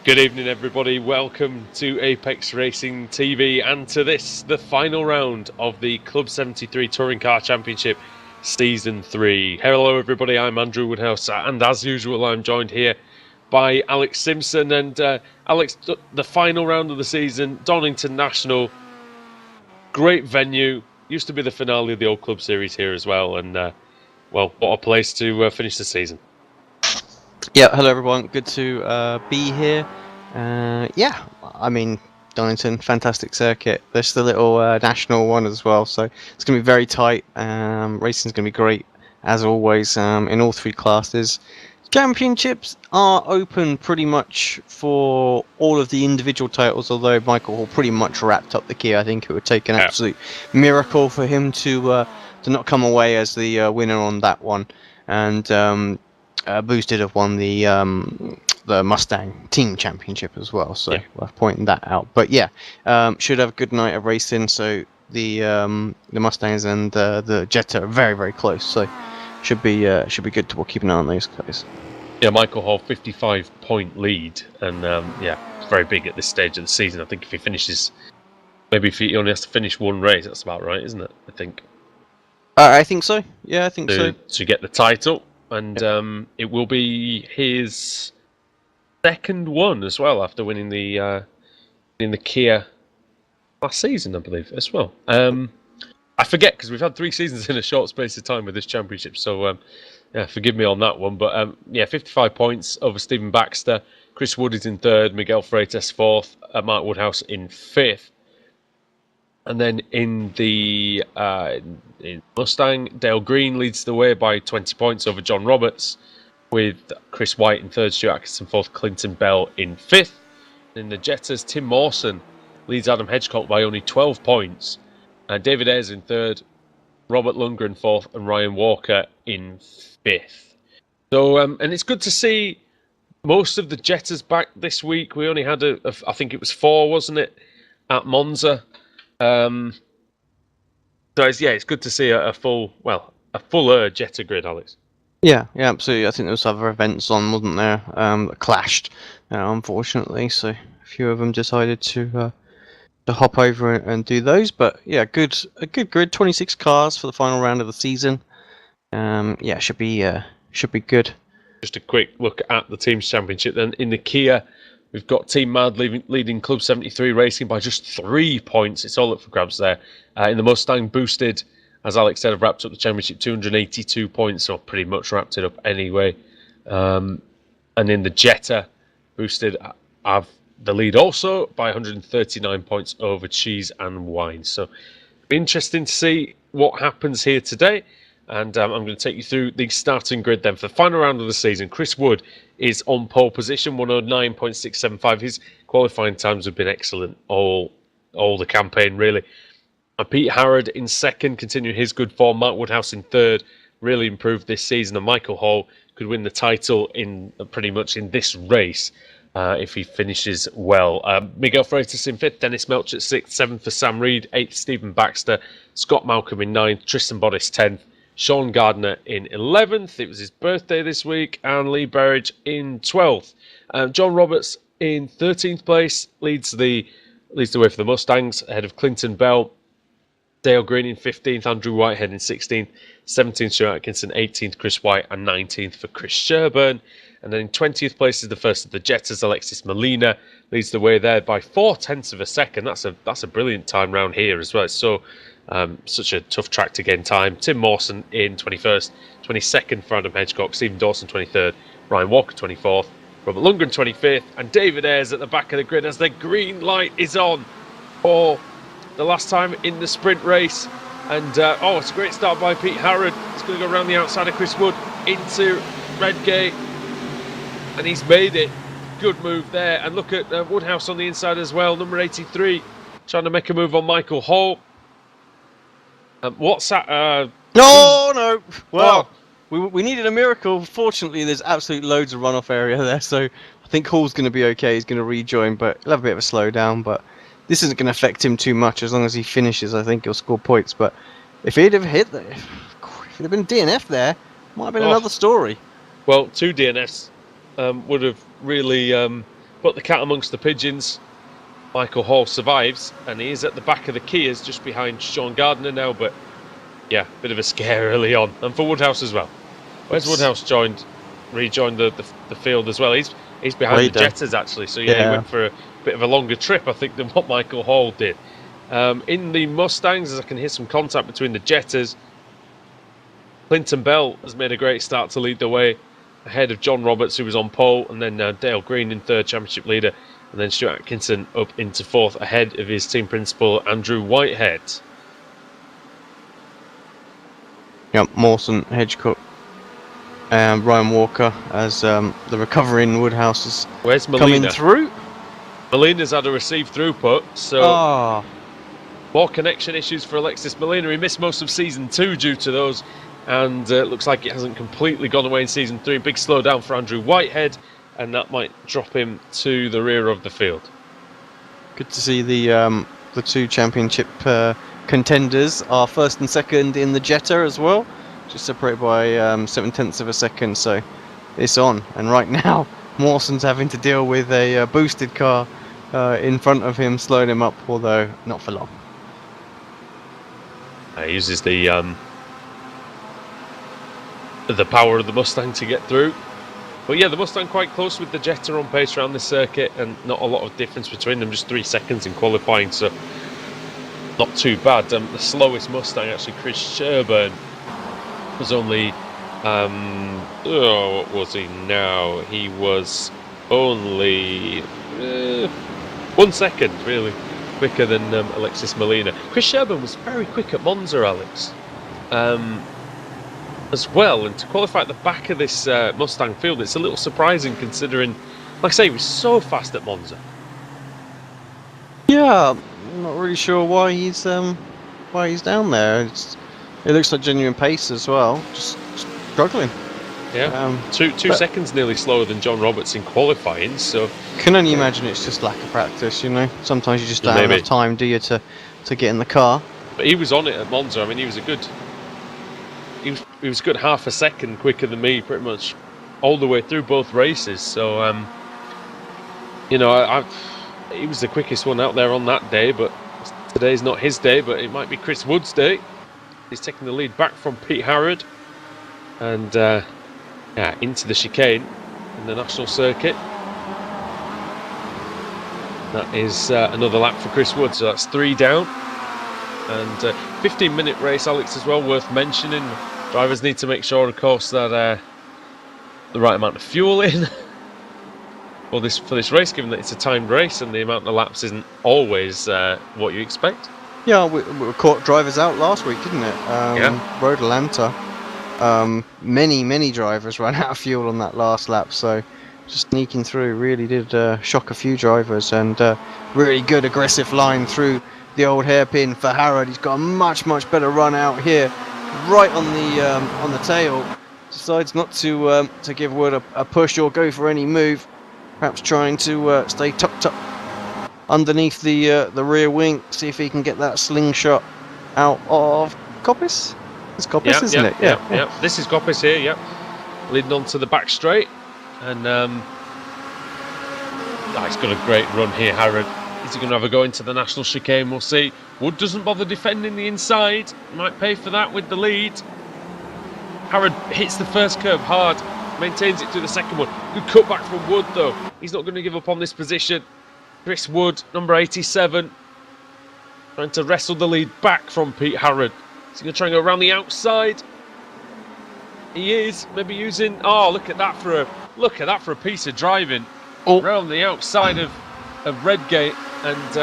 Good evening, everybody. Welcome to Apex Racing TV and to this, the final round of the Club73 Touring Car Championship Season 3. Hello, everybody. I'm Andrew Woodhouse, and as usual, I'm joined here by Alex Simpson. And Alex, the final round of the season, Donington National, great venue. Used to be the finale of the old Club Series here as well. And, well, what a place to finish the season. Yeah, hello everyone. Good to be here. Yeah, I mean, Donington, fantastic circuit. There's the little national one as well, so it's going to be very tight. Racing's going to be great, as always, in all three classes. Championships are open pretty much for all of the individual titles, although Michael Hall pretty much wrapped up the key. I think it would take an absolute miracle for him to not come away as the winner on that one. And Boosted have won the Mustang Team Championship as well, so worth pointing that out. But yeah, should have a good night of racing. So the Mustangs and the Jetta are very, very close. So should be good to keep an eye on those guys. Yeah, Michael Hall 55-point lead, and it's very big at this stage of the season. I think if he finishes, maybe if he only has to finish one race, that's about right, isn't it? I think. I think so. Yeah, I think so. To get the title. And it will be his second one as well after winning the Kia last season, I believe, as well. I forget because we've had 3 seasons in a short space of time with this championship, so forgive me on that one. But 55 points over Stephen Baxter. Chris Wood is in 3rd, Miguel Freitas 4th, Mark Woodhouse in 5th. And then in the in Mustang, Dale Green leads the way by 20 points over John Roberts, with Chris White in 3rd, Stuart Atkinson 4th, Clinton Bell in 5th. In the Jettas, Tim Mawson leads Adam Hedgecock by only 12 points. David Ayres in 3rd, Robert Lundgren 4th, and Ryan Walker in 5th. So, and it's good to see most of the Jettas back this week. We only had, I think it was 4, wasn't it, at Monza. So it's good to see a full Jetta grid, Alex. Yeah, absolutely. I think there was other events on, wasn't there, that clashed, unfortunately. So a few of them decided to hop over and do those. But yeah, a good grid. 26 cars for the final round of the season. Should be good. Just a quick look at the teams championship. Then in the Kia, we've got Team Mad leading Club73 Racing by just 3 points. It's all up for grabs there. In the Mustang, Boosted, as Alex said, have wrapped up the championship, 282 points, so pretty much wrapped it up anyway. And in the Jetta, Boosted have the lead also by 139 points over Cheese and Wine. So interesting to see what happens here today. And I'm going to take you through the starting grid then for the final round of the season. Chris Wood is on pole position, 109.675. His qualifying times have been excellent all the campaign, really. And Pete Harrod in 2nd, continuing his good form. Mark Woodhouse in 3rd, really improved this season. And Michael Hall could win the title in pretty much in this race if he finishes well. Miguel Freitas in 5th, Dennis Melch at 6th, 7th for Sam Reed, 8th Stephen Baxter, Scott Malcolm in 9th, Tristan Bodis 10th, Sean Gardner in 11th. It was his birthday this week. And Lee Berridge in 12th. John Roberts in 13th place leads the way for the Mustangs ahead of Clinton Bell. Dale Green in 15th. Andrew Whitehead in 16th. 17th Stuart Atkinson. 18th Chris White. And 19th for Chris Sherburn. And then in 20th place is the first of the Jettas. Alexis Molina leads the way there by 0.4 of a second. That's a brilliant time round here as well. So such a tough track to gain time. Tim Mawson in 21st, 22nd for Adam Hedgecock, Stephen Dawson 23rd, Ryan Walker 24th, Robert Lundgren 25th, and David Ayres at the back of the grid as the green light is on for the last time in the sprint race. And it's a great start by Pete Harrod. It's going to go around the outside of Chris Wood into Redgate, and he's made it. Good move there. And look at Woodhouse on the inside as well, number 83, trying to make a move on Michael Hall. What's that? No. Well, we needed a miracle. Fortunately, there's absolutely loads of runoff area there, so I think Hall's going to be okay. He's going to rejoin, but he'll have a bit of a slowdown. But this isn't going to affect him too much as long as he finishes. I think he'll score points. But if he'd have hit there, if it'd have been DNF there, might have been another story. Well, 2 DNFs would have really But the cat amongst the pigeons, Michael Hall survives, and he is at the back of the Kias, just behind Sean Gardner now. But yeah, bit of a scare early on, and for Woodhouse as well. Where's Woodhouse rejoined the field as well? He's behind the Jetters actually, so yeah, he went for a bit of a longer trip, I think, than what Michael Hall did. In the Mustangs, as I can hear some contact between the Jetters, Clinton Bell has made a great start to lead the way, ahead of John Roberts, who was on pole, and then Dale Green in third, championship leader, and then Stuart Atkinson up into fourth, ahead of his team principal, Andrew Whitehead. Yep, Mawson, Hedgecock, and Ryan Walker as the recovering Woodhouse is coming through. Molina's had a received through put, so more connection issues for Alexis Molina. He missed most of season 2 due to those, and it looks like it hasn't completely gone away in season 3. Big slowdown for Andrew Whitehead, and that might drop him to the rear of the field. Good to see the two championship contenders are first and second in the Jetta as well, just separated by 0.7 of a second, so it's on. And right now Mawson's having to deal with a boosted car in front of him, slowing him up, although not for long. He uses the power of the Mustang to get through. But yeah, the Mustang quite close with the Jetta on pace around this circuit, and not a lot of difference between them, just 3 seconds in qualifying, so not too bad. The slowest Mustang, actually, Chris Sherburn, was only what was he now? He was only 1 second, really, quicker than Alexis Molina. Chris Sherburn was very quick at Monza, Alex, as well, and to qualify at the back of this Mustang field, it's a little surprising considering, like I say, he was so fast at Monza. Yeah, I'm not really sure why he's down there. It looks like genuine pace as well, just struggling. Yeah, two seconds nearly slower than John Roberts in qualifying, so can only imagine it's just lack of practice, you know. Sometimes you just don't have enough time, do you, to get in the car. But he was on it at Monza. I mean, he was a good half a second quicker than me, pretty much all the way through both races. So you know, he was the quickest one out there on that day, but today's not his day, but it might be Chris Wood's day. He's taking the lead back from Pete Harrod, and into the chicane in the national circuit. That is another lap for Chris Wood, so that's 3 down. And 15-minute race, Alex, as well, worth mentioning. Drivers need to make sure, of course, that the right amount of fuel in for this race, given that it's a timed race and the amount of laps isn't always what you expect. Yeah, we caught drivers out last week, didn't it? Road Altanta. Many drivers ran out of fuel on that last lap, so just sneaking through really did shock a few drivers, and really good aggressive line through the old hairpin for Harrod. He's got a much better run out here, right on the tail. Decides not to give Wood a push or go for any move, perhaps trying to stay tucked up underneath the rear wing, see if he can get that slingshot out of Coppice. It's Coppice, isn't it? Yeah. This is Coppice here, yeah. Leading on to the back straight. And he's got a great run here, Harrod. Is he going to have a go into the national chicane? We'll see. Wood doesn't bother defending the inside. Might pay for that with the lead. Harrod hits the first curve hard, maintains it through the second one. Good cutback from Wood, though. He's not going to give up on this position. Chris Wood, number 87, trying to wrestle the lead back from Pete Harrod. Is he going to try and go around the outside? He is, maybe using. Oh, look at that for a piece of driving around the outside of Redgate, and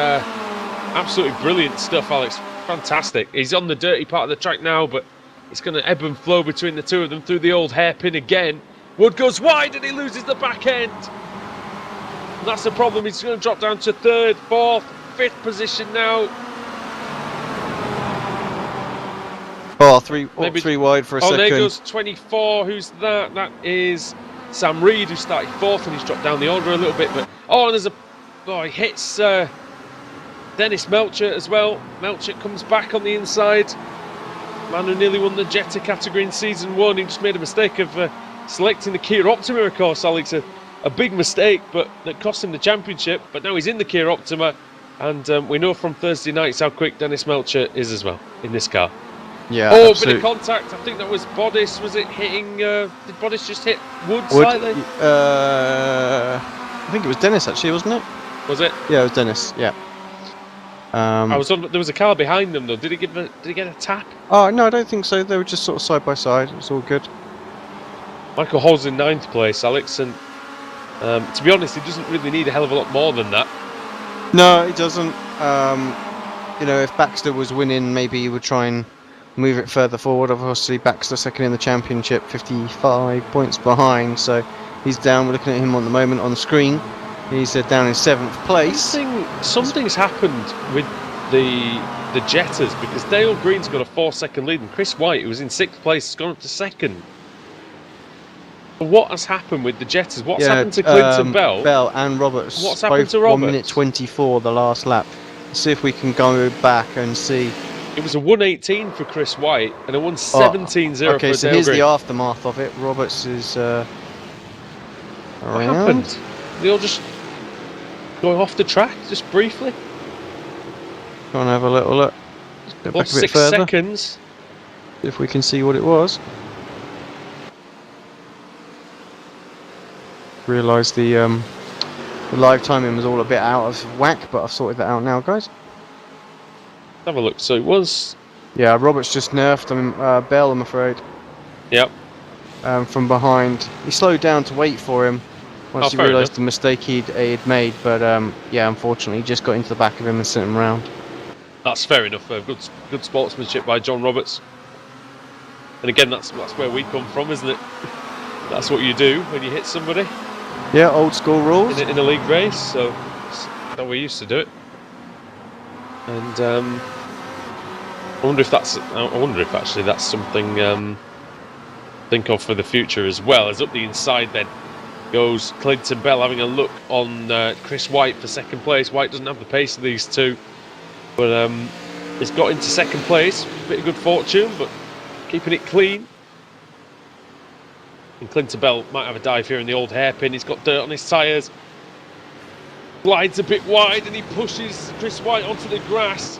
absolutely brilliant stuff, Alex. Fantastic. He's on the dirty part of the track now, but it's going to ebb and flow between the two of them through the old hairpin again. Wood goes wide and he loses the back end. And that's the problem. He's going to drop down to 3rd, 4th, 5th position now. Three wide for a second. Oh, there goes 24. Who's that? That is Sam Reed, who started 4th, and he's dropped down the order a little bit. But he hits Dennis Melcher as well. Melcher comes back on the inside. Man who nearly won the Jetta category in season 1. He just made a mistake of selecting the Kia Optima, of course, Alex. A a big mistake, but that cost him the championship. But now he's in the Kia Optima, and we know from Thursday nights how quick Dennis Melcher is as well in this car. Yeah. Oh, absolute. bit of contact. I think that was Bodis. Was it hitting? Did Bodis just hit Wood slightly? I think it was Dennis actually, wasn't it? Was it? Yeah, it was Dennis. Yeah. I was on. There was a car behind them though. Did he get a tap? Oh no, I don't think so. They were just sort of side by side. It was all good. Michael Hall's in 9th place, Alex, and to be honest, he doesn't really need a hell of a lot more than that. No, he doesn't. You know, if Baxter was winning, maybe he would try and move it further forward. Obviously, Baxter second in the championship, 55 points behind, so he's down. We're looking at him on the moment on the screen. He's down in 7th place. Something's happened with the Jetters, because Dale Green's got a 4-second lead, and Chris White, who was in 6th place, has gone up to 2nd. What has happened with the Jetters? What's happened to Clinton Bell? Bell and Roberts. What's happened to Roberts? 1 minute 24, the last lap. Let's see if we can go back and see. It was a 1:18 for Chris White and a 1:17.0 for Dale Green. Okay, so here's the aftermath of it. Roberts is What around. happened? They all just going off the track, just briefly. Go and have a little look. Let's go back Lost a bit 6 further. seconds. See if we can see what it was. Realised the live timing was all a bit out of whack, but I've sorted that out now, guys. Have a look. So it was. Yeah, Roberts just nerfed Bell, I'm afraid. Yep. From behind. He slowed down to wait for him once he realised the mistake he'd made, but yeah, unfortunately, he just got into the back of him and sent him round. That's fair enough. Good sportsmanship by John Roberts. And again, that's where we come from, isn't it? That's what you do when you hit somebody. Yeah, old school rules. In a league race, so that's how we used to do it. And I wonder if actually that's something to think of for the future as well. As up the inside then goes Clinton Bell, having a look on Chris White for 2nd place. White doesn't have the pace of these two, but he's got into 2nd place. Bit of good fortune, but keeping it clean. And Clinton Bell might have a dive here in the old hairpin. He's got dirt on his tyres. Glides a bit wide and he pushes Chris White onto the grass.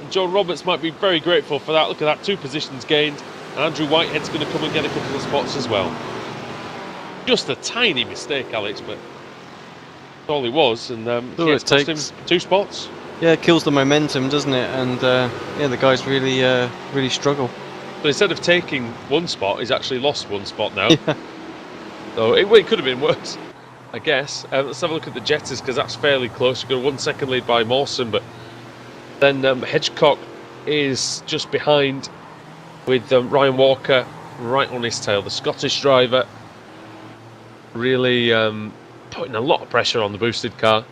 And Joe Roberts might be very grateful for that. Look at that, 2 positions gained. And Andrew Whitehead's going to come and get a couple of spots as well. Just a tiny mistake, Alex, but that's all it was. And it cost him 2 spots. Yeah, it kills the momentum, doesn't it? And yeah, the guys really struggle. But instead of taking 1 spot, he's actually lost 1 spot now. Yeah. So it could have been worse, I guess. Let's have a look at the Jetters, because that's fairly close. You've got a 1-second lead by Mawson, but then Hedgecock is just behind with Ryan Walker right on his tail. The Scottish driver really putting a lot of pressure on the boosted car.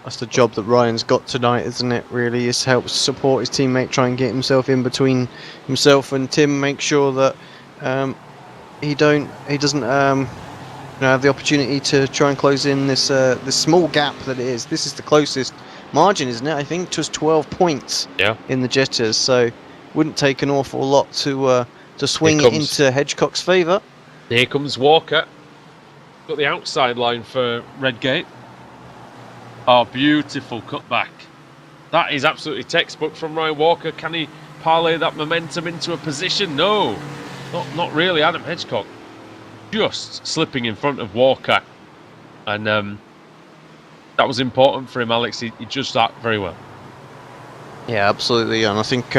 That's the job that Ryan's got tonight, isn't it? Really, is help support his teammate, try and get himself in between himself and Tim, make sure that he doesn't have the opportunity to try and close in this small gap that it is. This is the closest margin, isn't it? I think just 12 points. Yeah. In the Jetters, so wouldn't take an awful lot to swing it into Hedgecock's favour. Here comes Walker. Got the outside line for Redgate. Oh, beautiful cutback. That is absolutely textbook from Ryan Walker. Can he parlay that momentum into a position? No, not really. Adam Hedgecock just slipping in front of Walker. And that was important for him, Alex. He judged that very well. Yeah, absolutely. And I think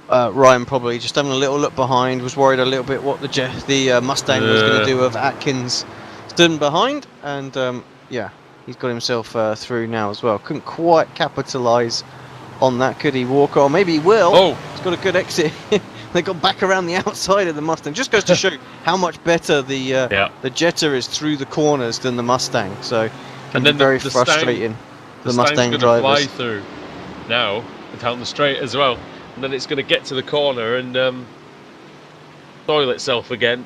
Ryan probably just having a little look behind, was worried a little bit what the Mustang was going to do with Atkins stood behind. And yeah. He's got himself through now as well. Couldn't quite capitalise on that, could he, Walker? Or maybe he will. Oh. He's got a good exit. They got back around the outside of the Mustang. Just goes to show how much better the Jetta is through the corners than the Mustang. So it can be very frustrating. The Mustang drivers. Fly through now down the straight as well, and then it's going to get to the corner and soil itself again.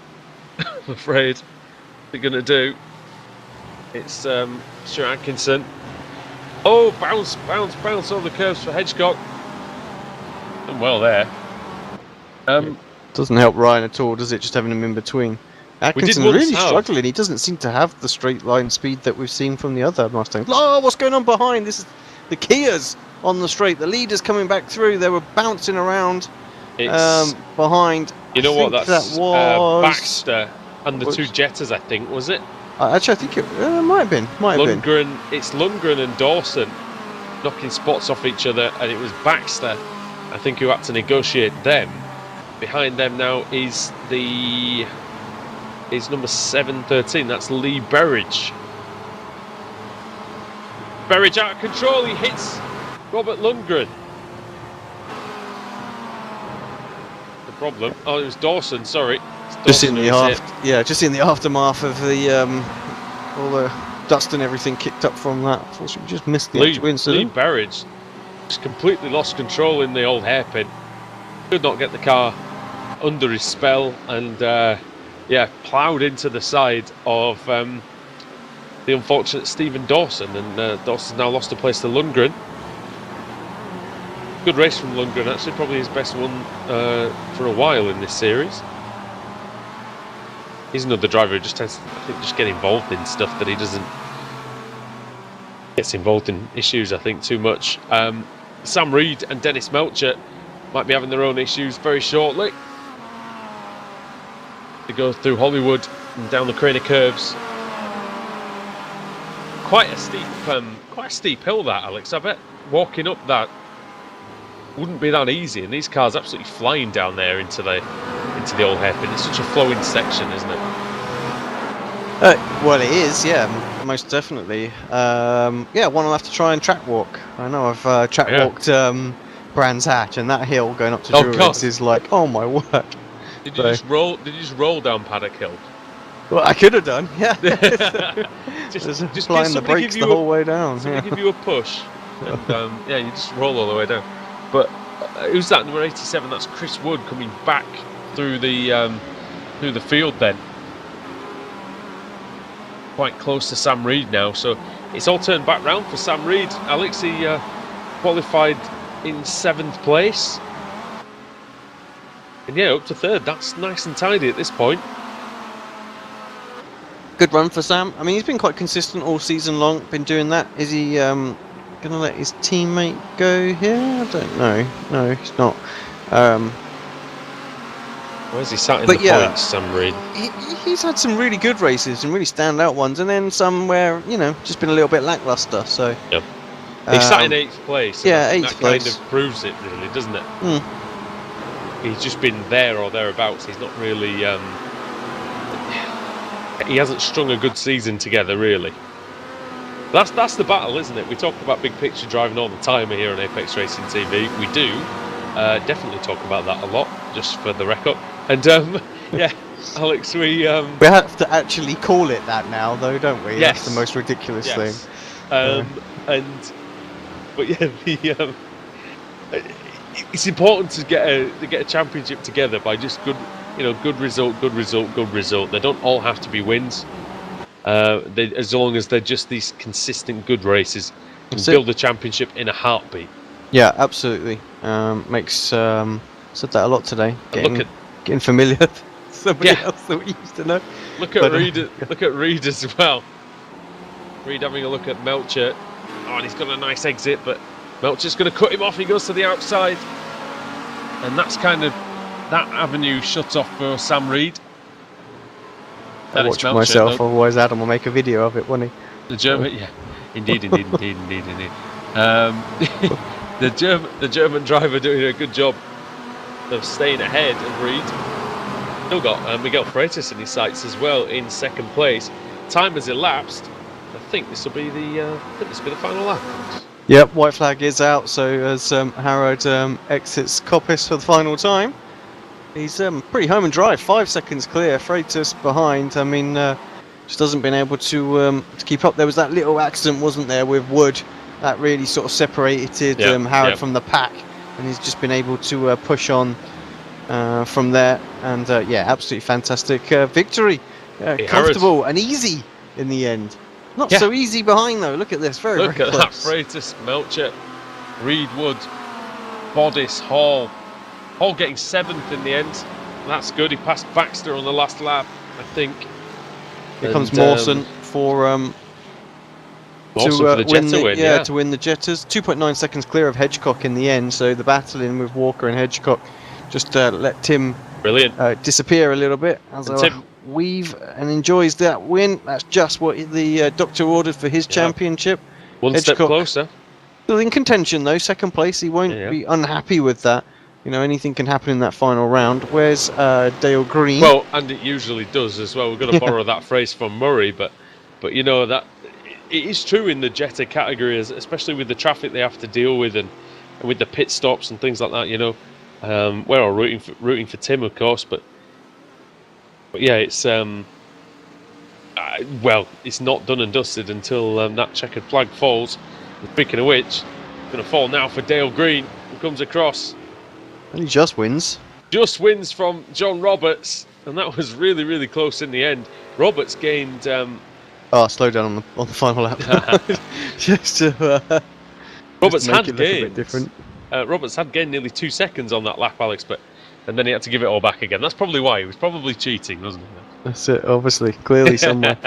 I'm afraid they're going to do. It's Stuart Atkinson. Oh, bounce over the curves for Hedgecock. Done well there. Doesn't help Ryan at all, does it? Just having him in between. Atkinson once really have. struggling. He doesn't seem to have the straight line speed that we've seen from the other Mustangs. Oh, what's going on behind? This is the Kias on the straight. The leaders coming back through. They were bouncing around behind. You know what? That's that was Baxter and the two Jetters, I think, was it? Actually, I think it might have been. Lundgren. It's Lundgren and Dawson knocking spots off each other, and it was Baxter, I think, who had to negotiate them. Behind them now is number 713. That's Lee Berridge. Berridge out of control. He hits Robert Lundgren. The problem. Oh, it was Dawson. Sorry. Just in the aftermath of the all the dust and everything kicked up from that. Unfortunately, we just missed the actual incident. Lee Berridge just completely lost control in the old hairpin. Could not get the car under his spell, and ploughed into the side of the unfortunate Stephen Dawson, and Dawson's now lost a place to Lundgren. Good race from Lundgren, actually, probably his best one for a while in this series. He's another driver who just tends to, I think, just get involved in stuff that he doesn't. Gets involved in issues, I think, too much. Sam Reed and Dennis Melcher might be having their own issues very shortly. They go through Hollywood and down the Craner curves. Quite a steep hill, that, Alex. I bet walking up that wouldn't be that easy, and these cars absolutely flying down there into the old hairpin. It's such a flowing section, isn't it? Well, it is, yeah, most definitely. One will have to try and track walk. I know I've track walked Brands Hatch, and that hill going up to Druids is like, oh my word. Did you just roll down Paddock Hill? Well, I could have done, yeah. just applying the brakes the whole way down. Somebody give you a push, and you just roll all the way down. But who's that? Number 87. That's Chris Wood coming back through the field then. Quite close to Sam Reed now, so it's all turned back round for Sam Reed. Alex, he qualified in 7th place, and up to 3rd. That's nice and tidy at this point. Good run for Sam. I mean, he's been quite consistent all season long. Been doing that. Is he going to let his teammate go here? I don't know. No, he's not. Where's he sat in the points, Sam Reed? He's had some really good races and really standout ones, and then some where, just been a little bit lackluster. So yeah, he sat in 8th place. Yeah, 8th place. That kind of proves it, really, doesn't it? He's just been there or thereabouts. He's not really. He hasn't strung a good season together, really. That's the battle, isn't it? We talk about big picture driving all the time here on Apex Racing TV. We do definitely talk about that a lot, just for the record. And Alex, we have to actually call it that now, though, don't we? Yes. That's the most ridiculous thing. It's important to get a championship together by just good result. They don't all have to be wins. As long as they're just these consistent good races, and build the championship in a heartbeat. Yeah, absolutely. Makes said that a lot today. Getting familiar with somebody else that we used to know. Look at Reed as well. Reed having a look at Melcher. Oh, and he's got a nice exit, but Melcher's going to cut him off. He goes to the outside, and that's kind of that avenue shut off for Sam Reed. I'll watch it myself, otherwise Adam will make a video of it, won't he? The German, indeed. The German driver doing a good job of staying ahead of Reed. Still got Miguel Freitas in his sights as well in 2nd place. Time has elapsed. I think this will be the final lap. Yep, white flag is out. So as Harrod exits Coppice for the final time, he's pretty home and dry. 5 seconds clear. Freitas behind. I mean, just hasn't been able to keep up. There was that little accident, wasn't there, with Wood that really sort of separated Harrod from the pack, and he's just been able to push on from there. And absolutely fantastic victory. Comfortable and easy in the end. Not so easy behind though. Look at this. Very Look very at close. that. Freitas, Melcher, Reed, Wood, Bodice, Hall getting 7th in the end. That's good. He passed Baxter on the last lap. I think. Here comes Mawson for Mawson for the Jetta win, yeah. To win the Jettas. 2.9 seconds clear of Hedgecock in the end, so the battling with Walker and Hedgecock just let Tim disappear a little bit as Tim weave and enjoys that win. That's just what the doctor ordered for his championship. One Hedgecock, step closer. Still in contention though, second place. He won't be unhappy with that. You know, anything can happen in that final round. Where's Dale Green? Well, and it usually does as well. We're going to borrow that phrase from Murray, but you know that it is true in the Jetta category, especially with the traffic they have to deal with and with the pit stops and things like that. You know, we're all rooting for Tim, of course, but yeah, it's well, it's not done and dusted until that checkered flag falls. Speaking of which, it's going to fall now for Dale Green, who comes across. And he just wins. Just wins from John Roberts, and that was really, really close in the end. Roberts gained. Slow down on the final lap. Roberts had gained. Roberts had gained nearly 2 seconds on that lap, Alex, and then he had to give it all back again. That's probably why he was probably cheating, wasn't he? That's it. Obviously, clearly somewhere.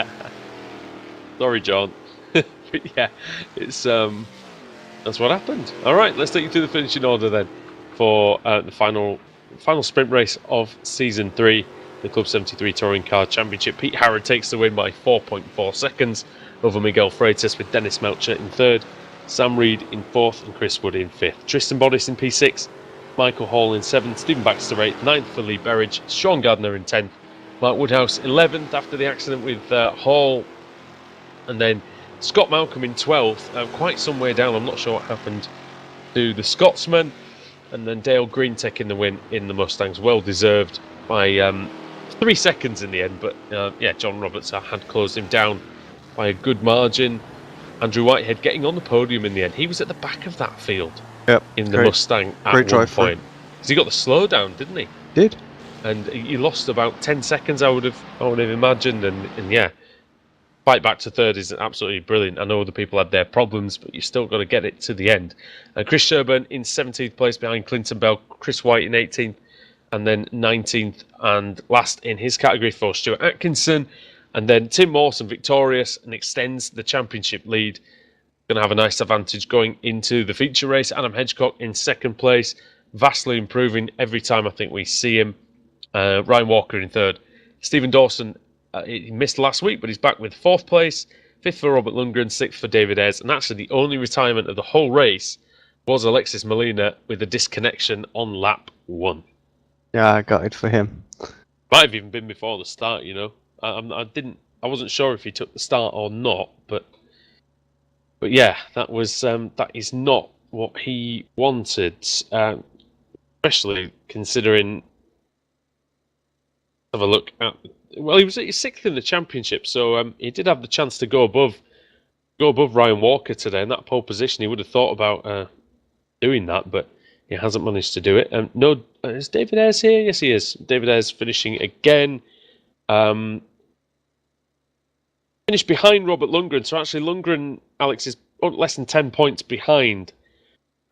Sorry, John. But yeah, it's that's what happened. All right, let's take you through the finishing order then for the final sprint race of season 3, the Club 73 Touring Car Championship. Pete Harrod takes the win by 4.4 seconds over Miguel Freitas, with Dennis Melcher in 3rd, Sam Reed in 4th and Chris Wood in 5th. Tristan Bodis in P6, Michael Hall in 7th, Stephen Baxter 8th, 9th for Lee Berridge, Sean Gardner in 10th, Mark Woodhouse 11th after the accident with Hall, and then Scott Malcolm in 12th, quite some way down. I'm not sure what happened to the Scotsman. And then Dale Green taking the win in the Mustangs, well deserved by 3 seconds in the end. But yeah, John Roberts had closed him down by a good margin. Andrew Whitehead getting on the podium in the end. He was at the back of that field in the Mustang at one point. Because he got the slowdown, didn't he? Did. And he lost about 10 seconds, I would have imagined. And yeah, fight back to 3rd is absolutely brilliant. I know other people had their problems, but you still got to get it to the end. Chris Sherburn in 17th place behind Clinton Bell, Chris White in 18th, and then 19th and last in his category for Stuart Atkinson. And then Tim Mawson victorious and extends the championship lead. Going to have a nice advantage going into the feature race. Adam Hedgecock in 2nd place, vastly improving every time I think we see him. Ryan Walker in 3rd. Stephen Dawson, he missed last week, but he's back with 4th place. 5th for Robert Lundgren, 6th for David Ayres. And actually the only retirement of the whole race was Alexis Molina with a disconnection on lap 1. Yeah, I got it for him. Might have even been before the start, you know. I wasn't sure if he took the start or not, but yeah, that is not what he wanted, especially considering. Have a look at. Well, he's 6th in the championship, so he did have the chance to go above Ryan Walker today in that pole position. He would have thought about doing that, but he hasn't managed to do it. No, is David Ayres here? Yes, he is. David Ayres finishing again. Finished behind Robert Lundgren, so actually Lundgren, Alex, is less than 10 points behind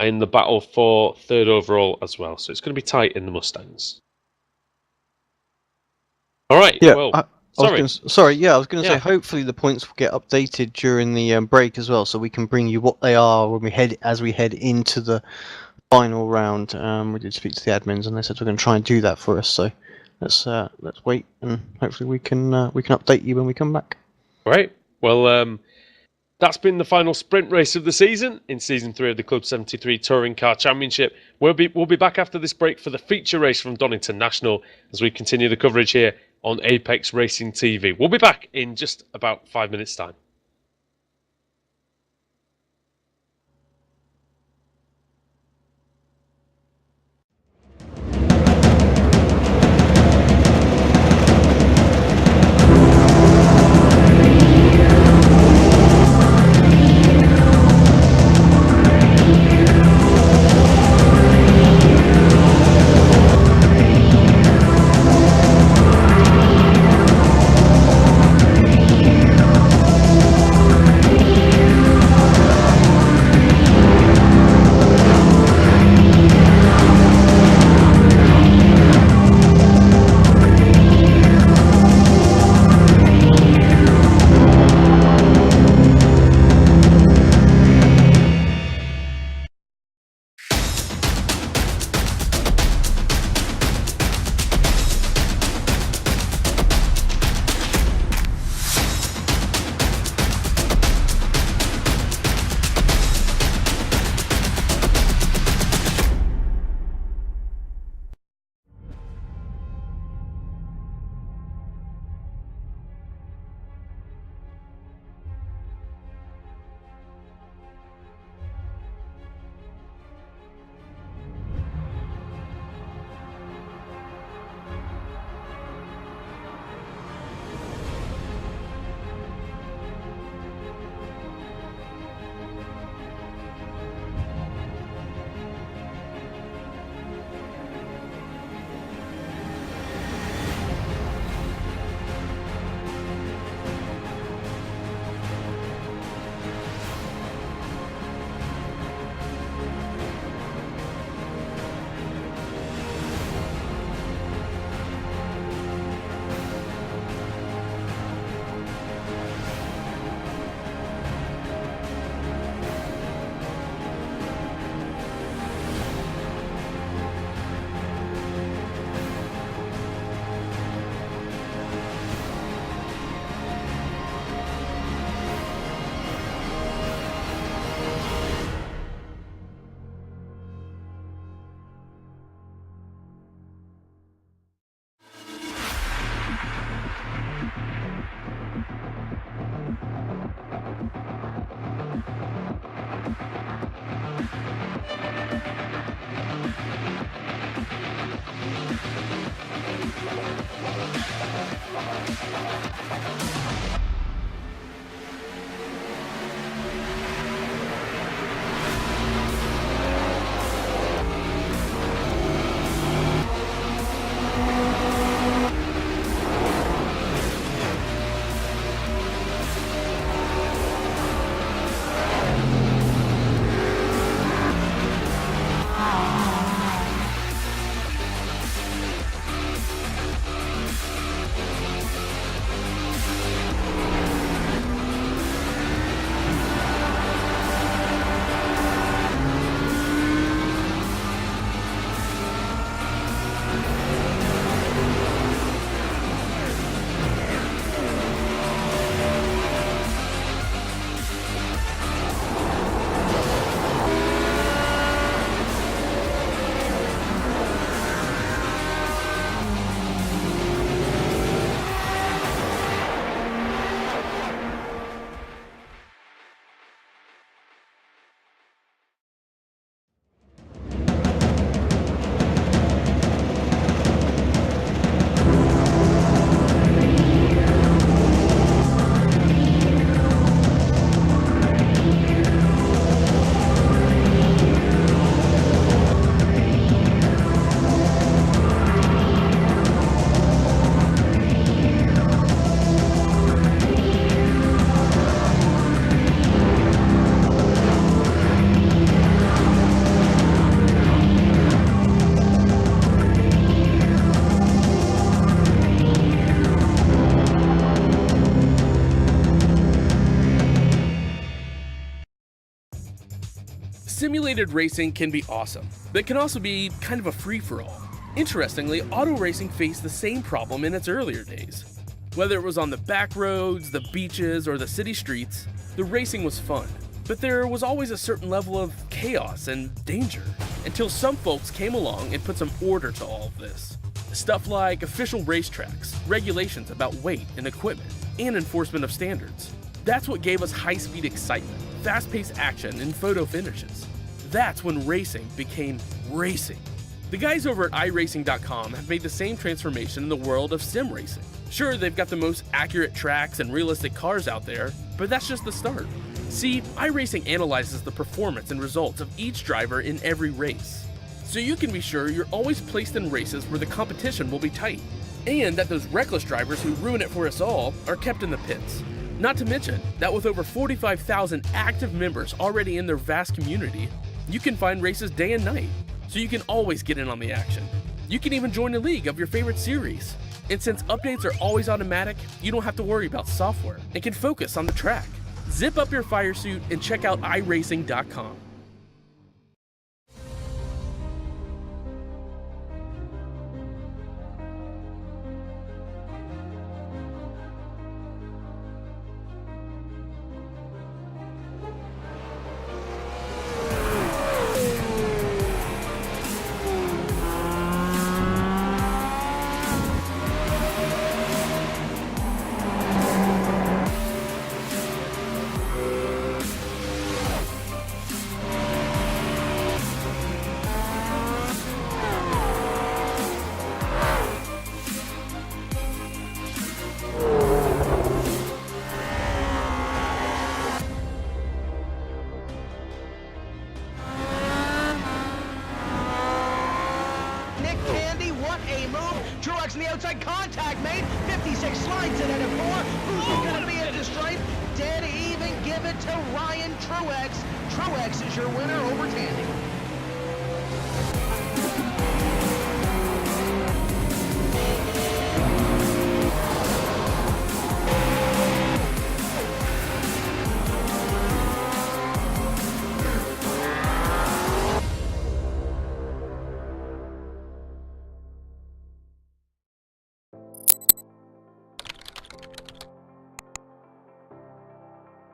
in the battle for 3rd overall as well. So it's going to be tight in the Mustangs. All right. Yeah. Well, I was going to say hopefully the points will get updated during the break as well, so we can bring you what they are when we head into the final round. We did speak to the admins and they said we're going to try and do that for us. So let's wait and hopefully we can update you when we come back. Right. Well, that's been the final sprint race of the season in season 3 of the Club 73 Touring Car Championship. We'll be back after this break for the feature race from Donington National as we continue the coverage here on Apex Racing TV. We'll be back in just about 5 minutes' time. Simulated racing can be awesome, but it can also be kind of a free-for-all. Interestingly, auto racing faced the same problem in its earlier days. Whether it was on the back roads, the beaches, or the city streets, the racing was fun. But there was always a certain level of chaos and danger, until some folks came along and put some order to all of this. Stuff like official racetracks, regulations about weight and equipment, and enforcement of standards. That's what gave us high-speed excitement, fast-paced action, and photo finishes. That's when racing became racing. The guys over at iRacing.com have made the same transformation in the world of sim racing. Sure, they've got the most accurate tracks and realistic cars out there, but that's just the start. See, iRacing analyzes the performance and results of each driver in every race, so you can be sure you're always placed in races where the competition will be tight, and that those reckless drivers who ruin it for us all are kept in the pits. Not to mention that with over 45,000 active members already in their vast community, you can find races day and night, so you can always get in on the action. You can even join a league of your favorite series. And since updates are always automatic, you don't have to worry about software and can focus on the track. Zip up your fire suit and check out iRacing.com. Truex in the outside contact, mate. 56 slides it at a 4. Who's going to be at the stripe? Dead even. Give it to Ryan Truex. Truex is your winner over Tandy.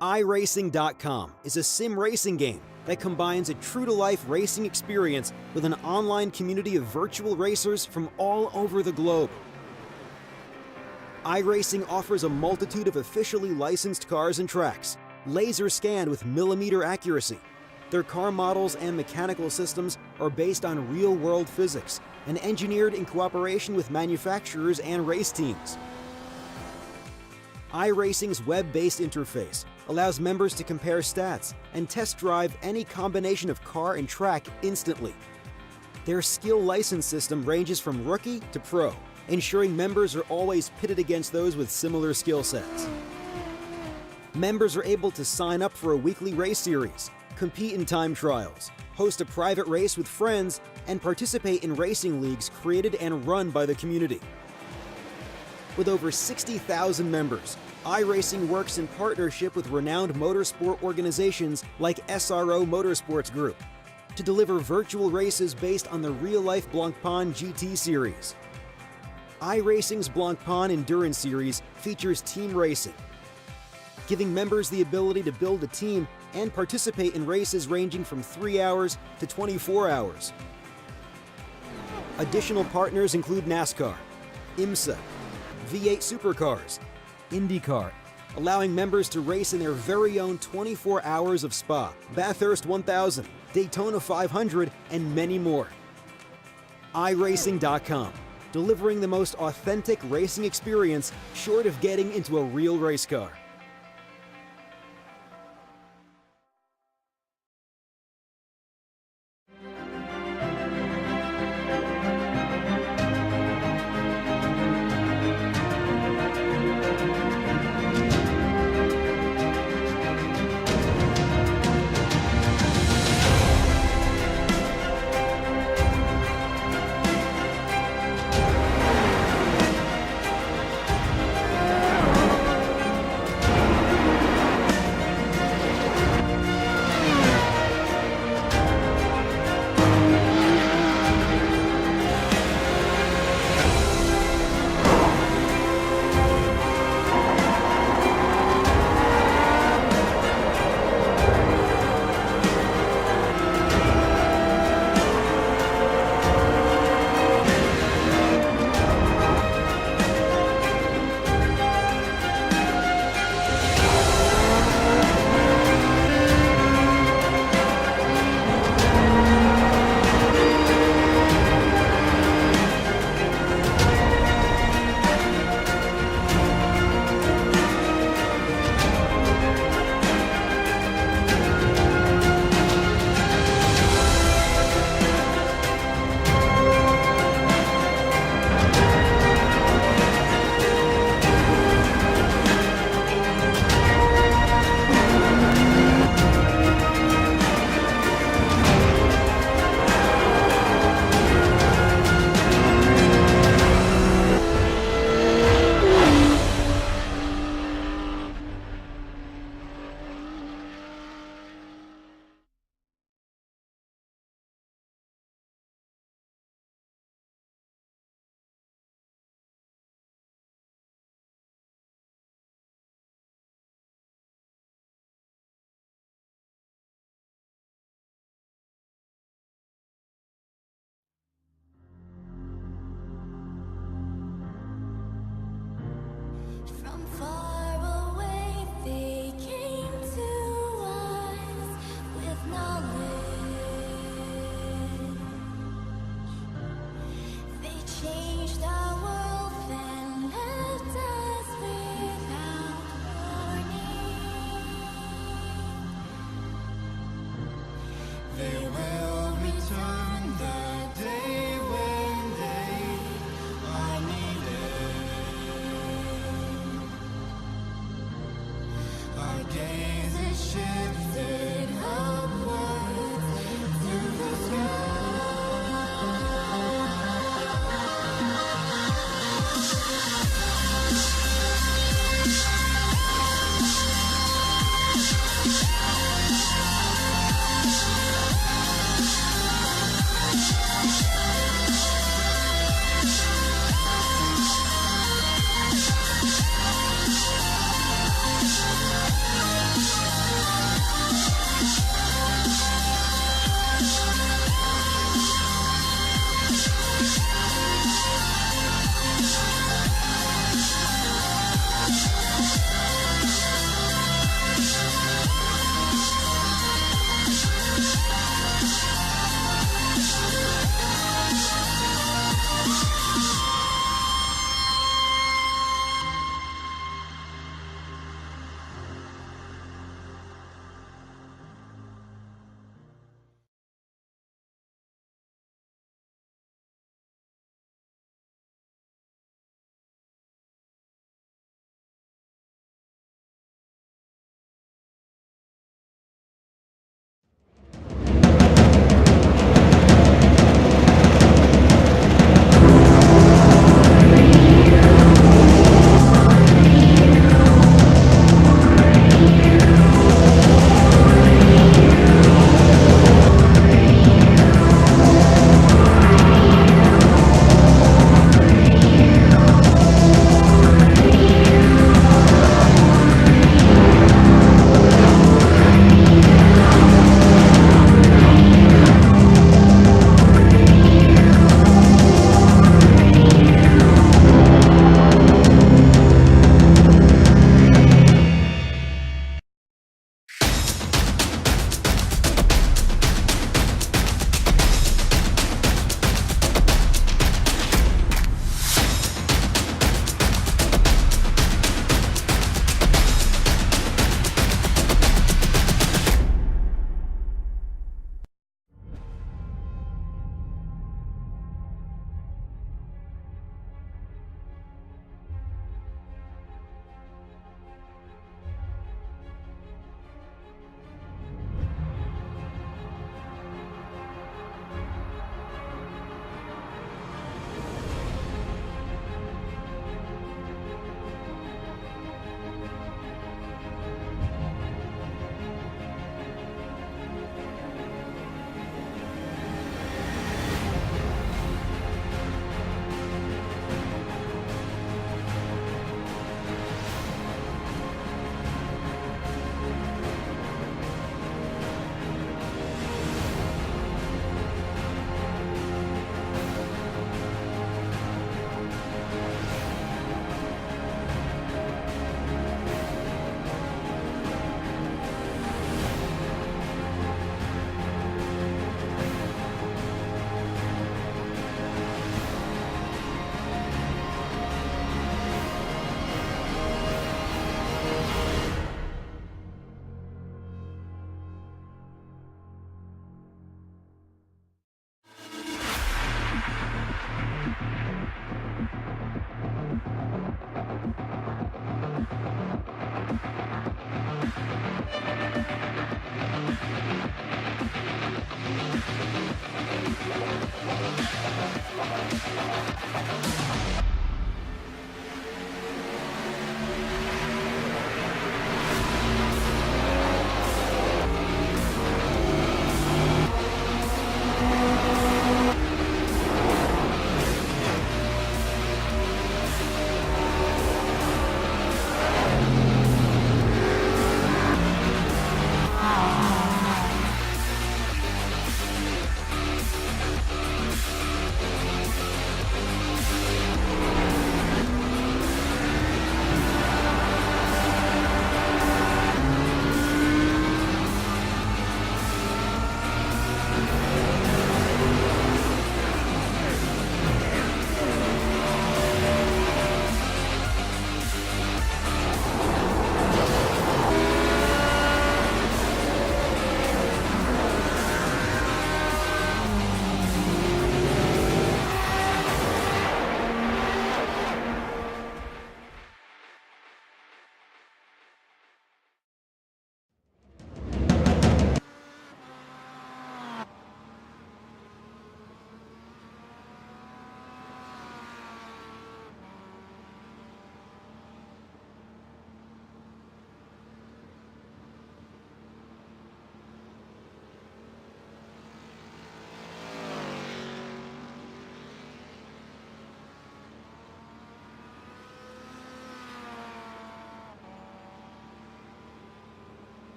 iRacing.com is a sim racing game that combines a true-to-life racing experience with an online community of virtual racers from all over the globe. iRacing offers a multitude of officially licensed cars and tracks, laser scanned with millimeter accuracy. Their car models and mechanical systems are based on real-world physics and engineered in cooperation with manufacturers and race teams. iRacing's web-based interface allows members to compare stats and test drive any combination of car and track instantly. Their skill license system ranges from rookie to pro, ensuring members are always pitted against those with similar skill sets. Members are able to sign up for a weekly race series, compete in time trials, host a private race with friends, and participate in racing leagues created and run by the community. With over 60,000 members, iRacing works in partnership with renowned motorsport organizations like SRO Motorsports Group to deliver virtual races based on the real-life Blancpain GT series. iRacing's Blancpain Endurance Series features team racing, giving members the ability to build a team and participate in races ranging from 3 hours to 24 hours. Additional partners include NASCAR, IMSA, V8 Supercars, IndyCar, allowing members to race in their very own 24 hours of Spa, Bathurst 1000, Daytona 500, and many more. iRacing.com, delivering the most authentic racing experience short of getting into a real race car. Gaze is shifted upward.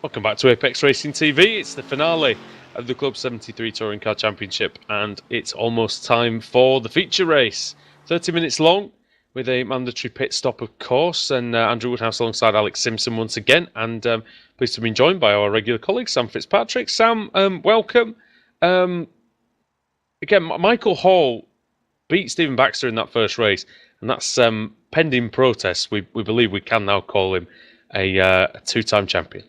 Welcome back to Apex Racing TV. It's the finale of the Club 73 Touring Car Championship, and it's almost time for the feature race. 30 minutes long, with a mandatory pit stop, of course, and Andrew Woodhouse alongside Alex Simpson once again, and pleased to be joined by our regular colleague, Sam Fitzpatrick. Sam, welcome. Again, Michael Hall beat Stephen Baxter in that first race, and that's pending protests. We believe we can now call him a two-time champion.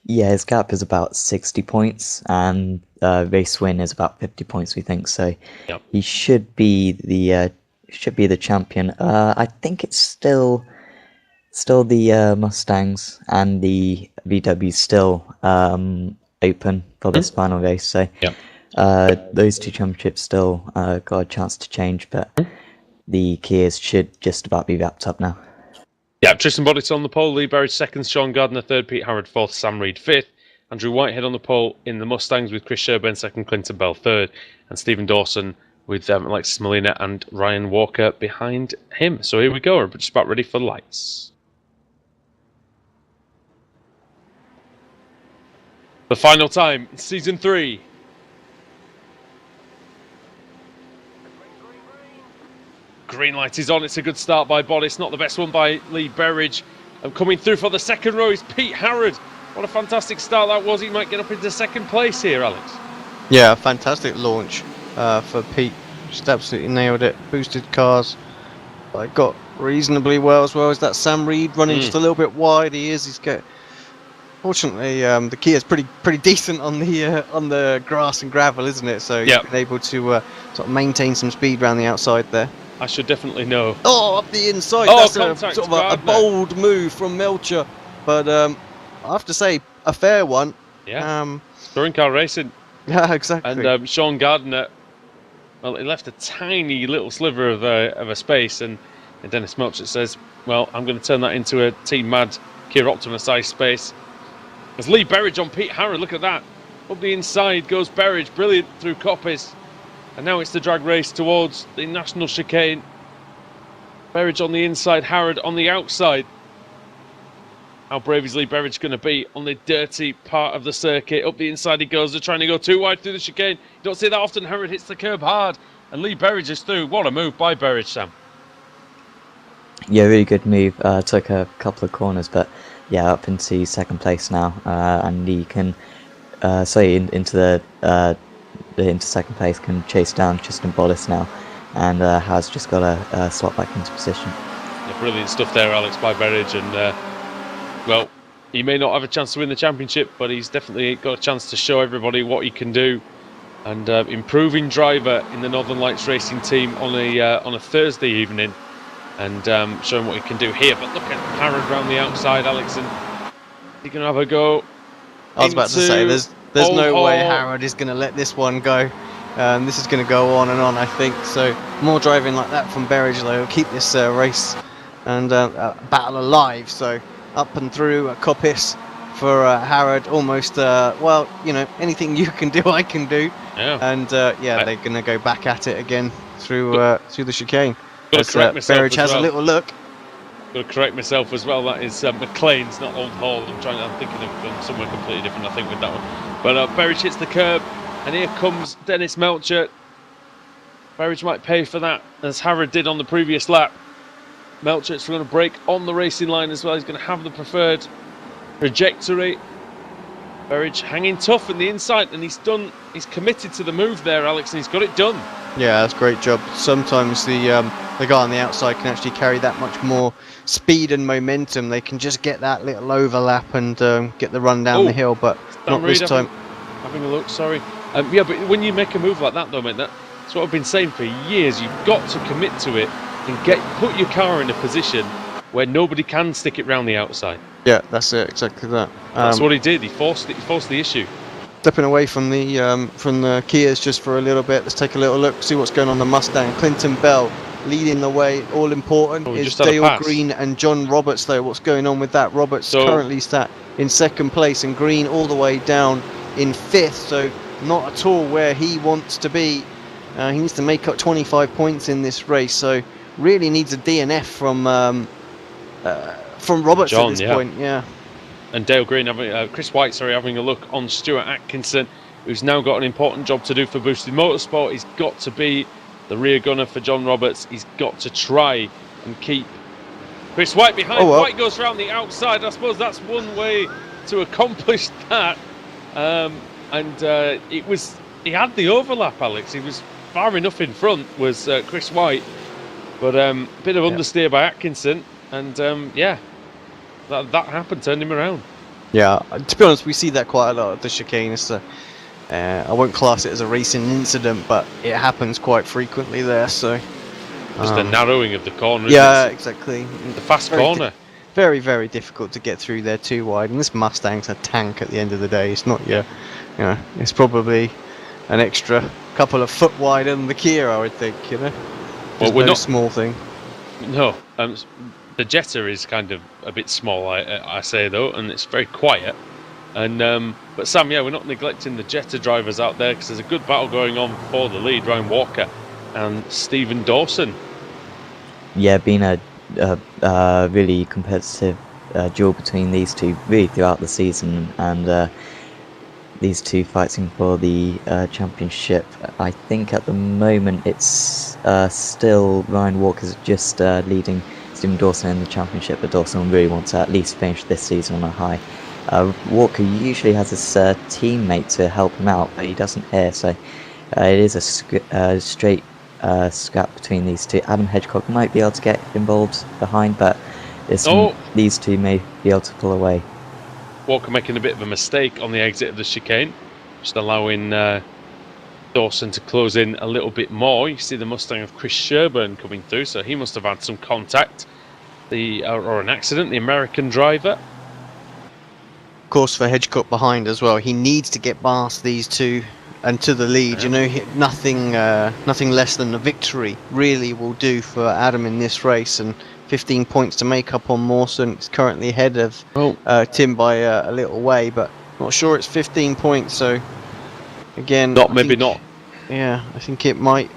Yeah, his gap is about 60 points, and race win is about 50 points, we think. So Yep. he should be the champion. I think it's still the Mustangs and the VW's still open for this final race. So Yep. those two championships still got a chance to change, but the Kias should just about be wrapped up now. Yeah, Tristan Bodditt's on the pole, Lee Berridge second, Sean Gardner third, Pete Harrod fourth, Sam Reed fifth, Andrew Whitehead on the pole in the Mustangs with Chris Sherburn second, Clinton Bell third, and Stephen Dawson with Alexis Molina and Ryan Walker behind him. So here we go, we're just about ready for the lights. The final time, Season 3. Green light is on. It's a good start by Bodditt. Not the best one by Lee Berridge. And coming through for the second row is Pete Harrod. What a fantastic start that was. He might get up into second place here, Alex. Yeah, fantastic launch for Pete. Just absolutely nailed it. Boosted cars. But got reasonably well as well as that Sam Reed running just a little bit wide. He's got. Fortunately, the Kia's pretty decent on the grass and gravel, isn't it? So he's been able to sort of maintain some speed around the outside there. I should definitely know. Oh, up the inside. Oh, that's contact, sort of a bold move from Melcher. But I have to say, a fair one. Yeah. Touring car racing. Yeah, exactly. And Sean Gardner, well, he left a tiny little sliver of a space, and Dennis Melcher says, well, I'm going to turn that into a Team Mad Kia Optima size space. There's Lee Berridge on Pete Harrod, look at that. Up the inside goes Berridge, brilliant through Coppice. And now it's the drag race towards the national chicane. Berridge on the inside, Harrod on the outside. How brave is Lee Berridge going to be on the dirty part of the circuit? Up the inside he goes, they're trying to go too wide through the chicane. You don't see that often, Harrod hits the curb hard. And Lee Berridge is through. What a move by Berridge, Sam. Yeah, really good move. Took a couple of corners, but yeah, up into second place now. And he can, into second place, can chase down Tristan Bodditt now, and has just got a slot back into position. Yeah, brilliant stuff there, Alex, by Berridge, and well, he may not have a chance to win the championship, but he's definitely got a chance to show everybody what he can do. And improving driver in the Northern Lights Racing team on a Thursday evening, and showing what he can do here. But look at Harrod round the outside, Alex, and he's going to have a go. I was about to say, there's no way Harrod is going to let this one go. This is going to go on and on, I think. So more driving like that from Berridge, though, will keep this race and battle alive. So up and through Coppice for Harrod, almost, well, you know, anything you can do, I can do. Yeah. And they're going to go back at it again through the chicane. Got to correct myself Berridge has a little look. Got to correct myself as well. That is McLean's, not Old Hall. I'm thinking of them somewhere completely different, I think, with that one. But Berridge hits the curb, and here comes Dennis Melcher. Berridge might pay for that, as Harrod did on the previous lap. Melcher's going to break on the racing line as well. He's going to have the preferred trajectory. Berridge hanging tough in the inside, and he's committed to the move there, Alex, and he's got it done. Yeah, that's a great job. Sometimes the guy on the outside can actually carry that much more speed and momentum. They can just get that little overlap and get the run down the hill, but not this time. Having a look, sorry. Yeah, but when you make a move like that, though, mate, that's what I've been saying for years. You've got to commit to it and put your car in a position where nobody can stick it round the outside. Yeah, that's it, exactly that. That's what he did. He forced the issue. Stepping away from the Kias just for a little bit. Let's take a little look, see what's going on the Mustang. Clinton Bell leading the way. All important is Dale Green and John Roberts, though. What's going on with that? Roberts currently sat in second place, and Green all the way down in fifth. So not at all where he wants to be. He needs to make up 25 points in this race. So really needs a DNF from Roberts John, at this point. Yeah. and Dale Green having Chris White, having a look on Stuart Atkinson, who's now got an important job to do for Boosted Motorsport. He's got to be the rear gunner for John Roberts. He's got to try and keep Chris White behind. Oh, well. White goes around the outside. I suppose that's one way to accomplish that. He had the overlap, Alex. He was far enough in front, was Chris White. But a bit of understeer by Atkinson. And that happened, turned him around. Yeah, to be honest, we see that quite a lot at the chicane. I won't class it as a racing incident, but it happens quite frequently there. So just the narrowing of the corner. Yeah, exactly. The fast corner. Very, very difficult to get through there too wide. And this Mustang's a tank at the end of the day. It's not it's probably an extra couple of foot wider than the Kia, I would think. Well, we're not small thing. No, the Jetta is kind of a bit small, I say though, and it's very quiet. And but Sam, we're not neglecting the Jetta drivers out there, because there's a good battle going on for the lead. Ryan Walker and Stephen Dawson. Yeah, been a really competitive duel between these two really throughout the season, and these two fighting for the championship. I think at the moment it's still Ryan Walker's just leading Stephen Dawson in the championship, but Dawson really wants to at least finish this season on a high. Walker usually has his teammate to help him out, but he doesn't here, so it is a straight scrap between these two. Adam Hedgecock might be able to get involved behind, but these two may be able to pull away. Walker making a bit of a mistake on the exit of the chicane, just allowing Dawson to close in a little bit more. You see the Mustang of Chris Sherburn coming through, so he must have had some contact, or an accident, the American driver. Of course, for Hedgecock behind as well, he needs to get past these two and to the lead. Nothing less than a victory really will do for Adam in this race, and 15 points to make up on Mawson. It's currently ahead of Tim by a little way, but not sure it's 15 points. So again, maybe not. Yeah, I think it might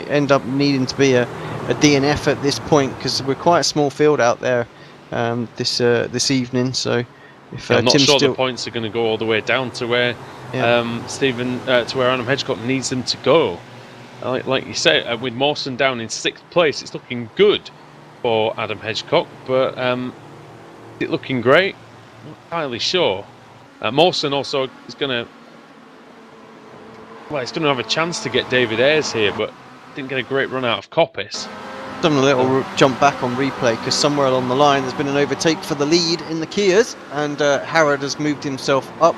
end up needing to be a DNF at this point, because we're quite a small field out there this evening. So if I'm not Tim's sure still... the points are going to go all the way down to where to where Adam Hedgecock needs them to go. Like you say, with Mawson down in 6th place, it's looking good for Adam Hedgecock, but is it looking great? Not entirely sure. Mawson also is going to have a chance to get David Ayres here, but didn't get a great run out of Coppice. Done a little jump back on replay, because somewhere along the line there's been an overtake for the lead in the Kias, and Harrod has moved himself up.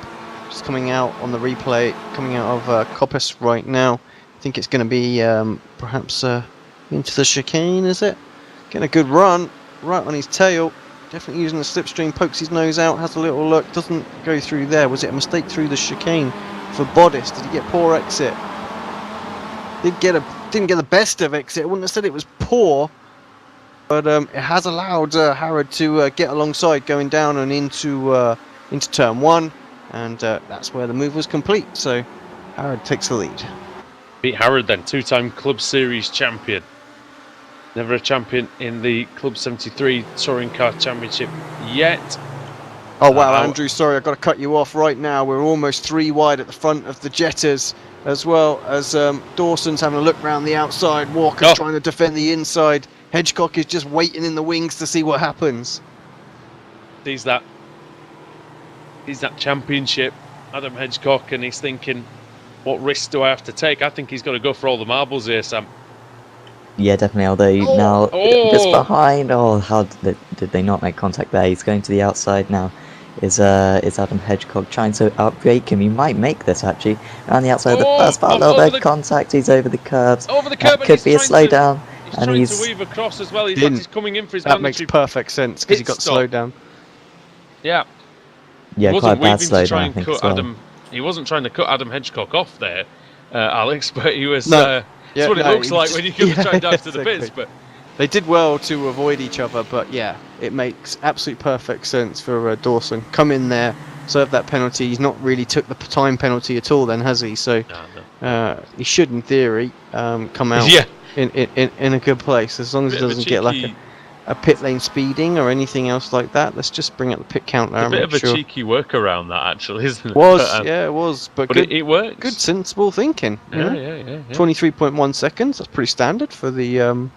Just coming out on the replay, coming out of Coppice right now. I think it's going to be perhaps into the chicane, is it? Getting a good run right on his tail. Definitely using the slipstream, pokes his nose out, has a little look, doesn't go through there. Was it a mistake through the chicane for Bodis? Did he get poor exit? Didn't get the best of exit. I wouldn't have said it was poor, but it has allowed Harrod to get alongside, going down and into turn 1, and that's where the move was complete. So Harrod takes the lead. Beat Harrod then, 2-time Club Series champion. Never a champion in the Club 73 Touring Car Championship yet. Oh wow, Andrew, sorry, I've got to cut you off right now. We're almost 3 wide at the front of the Jettas, as well as Dawson's having a look round the outside. Walker's trying to defend the inside. Hedgecock is just waiting in the wings to see what happens. He's that championship, Adam Hedgecock, and he's thinking, what risks do I have to take? I think he's got to go for all the marbles here, Sam. Yeah, definitely, although now just behind. How did they not make contact there? He's going to the outside now. Is Adam Hedgecock trying to outbrake him? He might make this actually. Around the outside of the first part, a little bit of contact. He's over the curbs. Over the curb, could be a slowdown. He's trying to weave across as well. He's coming in for his That makes perfect sense, because he got slowed down. Yeah. Yeah, quite a bad slowdown, I think, as well. He wasn't trying to cut Adam Hedgecock off there, Alex, but he was... that's what it looks like when you come try and dive to the bits. But they did well to avoid each other, but yeah, it makes absolute perfect sense for Dawson. Come in there, serve that penalty. He's not really took the time penalty at all then, has he? So he should, in theory, come out in a good place, as long as he doesn't get like a pit lane speeding or anything else like that. Let's just bring up the pit count now. It's a bit of a cheeky workaround, that, actually, isn't it? It was. But good, good, it works. Good, sensible thinking. Yeah. 23.1 seconds. That's pretty standard for the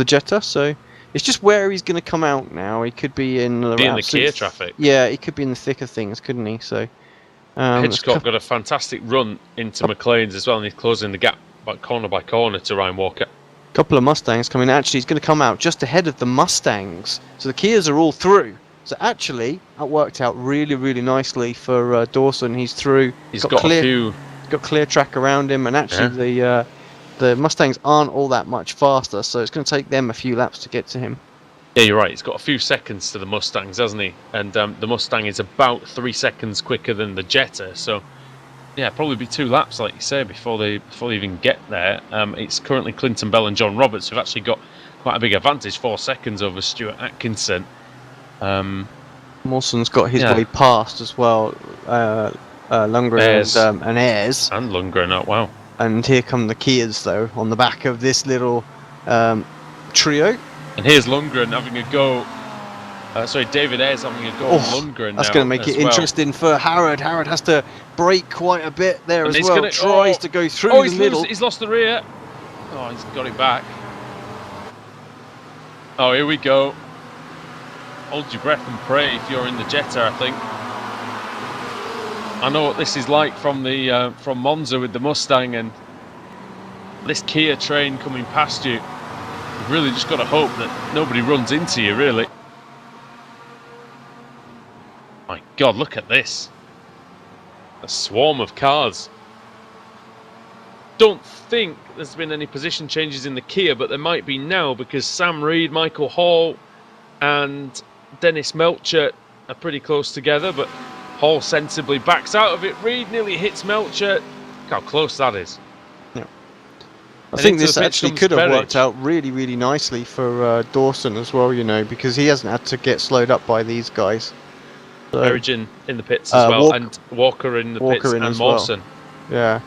Jetta. So it's just where he's going to come out now. He could be in the Kia traffic. Yeah, he could be in the thick of things, couldn't he? So Hitchcock got a fantastic run into McLean's as well, and he's closing the gap corner by corner to Ryan Walker. Couple of Mustangs coming. Actually, he's going to come out just ahead of the Mustangs. So the Kias are all through. So actually, that worked out really, really nicely for Dawson. He's through. He's got a few. He's got clear track around him, and actually the Mustangs aren't all that much faster. So it's going to take them a few laps to get to him. Yeah, you're right. He's got a few seconds to the Mustangs, hasn't he? And the Mustang is about 3 seconds quicker than the Jetta. So yeah, probably be 2 laps, like you say, before they even get there. It's currently Clinton Bell and John Roberts who've actually got quite a big advantage, 4 seconds over Stuart Atkinson. Mawson's got his way past as well. Lundgren and Ayres. And Lundgren, oh wow. And here come the Kias, though, on the back of this little trio. And here's Lundgren having a go. David Ayres having a go on Lundgren. That's going to make it interesting for Harrod. Harrod has to brake quite a bit there as well. Tries to go through the middle. He's lost the rear. Oh, he's got it back. Oh, here we go. Hold your breath and pray if you're in the Jetta, I think. I know what this is like from the from Monza with the Mustang, and this Kia train coming past you. You've really just got to hope that nobody runs into you, really. My God, look at this. A swarm of cars. Don't think there's been any position changes in the Kia, but there might be now, because Sam Reed, Michael Hall and Dennis Melcher are pretty close together, but Hall sensibly backs out of it. Reed nearly hits Melcher. Look how close that is. Yeah. I think this actually could have worked out really, really nicely for Dawson as well, you know, because he hasn't had to get slowed up by these guys. So, Origin in the pits as well, and Walker in the pits, and Mawson. Well. Yeah.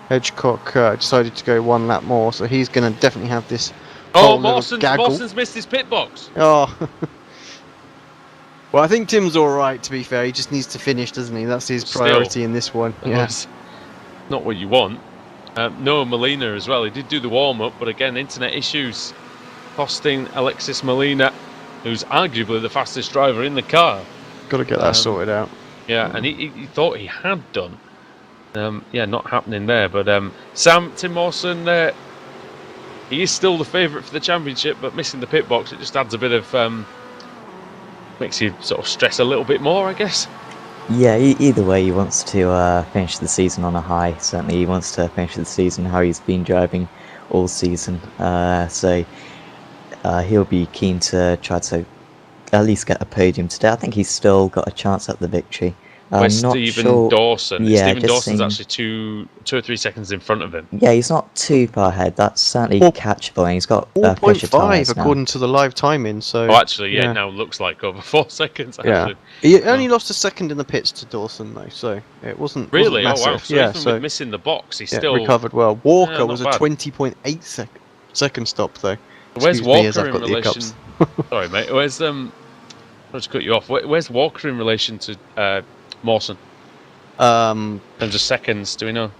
Hedgecock decided to go 1 lap more, so he's going to definitely have this. Mawson's missed his pit box. Oh. Well, I think Tim's all right, to be fair. He just needs to finish, doesn't he? That's his priority in this one. Yes. Not what you want. Noah Molina as well. He did do the warm-up, but again, internet issues costing Alexis Molina, who's arguably the fastest driver in the car. Got to get that sorted out. Yeah, and he thought he had done. Not happening there. But Tim Mawson, he is still the favourite for the championship, but missing the pit box, it just adds a bit of makes you sort of stress a little bit more, I guess. Yeah, either way, he wants to finish the season on a high. Certainly, he wants to finish the season how he's been driving all season. So he'll be keen to try to at least get a podium today. I think he's still got a chance at the victory. Where's not Stephen sure. Dawson? Yeah, Stephen Dawson's actually 2 or 3 seconds in front of him. Yeah, he's not too far ahead. That's certainly catchable, and he's got 4.5 according to the live timing. So. Oh, actually, it now looks like over 4 seconds. Actually. Yeah, he only lost a second in the pits to Dawson though, so it wasn't really. Wasn't Oh wow! massive. So even with missing the box, he still recovered well. Walker was a 20.8 second stop though. Where's Walker in relation? Sorry, mate. Where's I'll just cut you off. Where's Walker in relation to Mawson? In terms of seconds, do we know?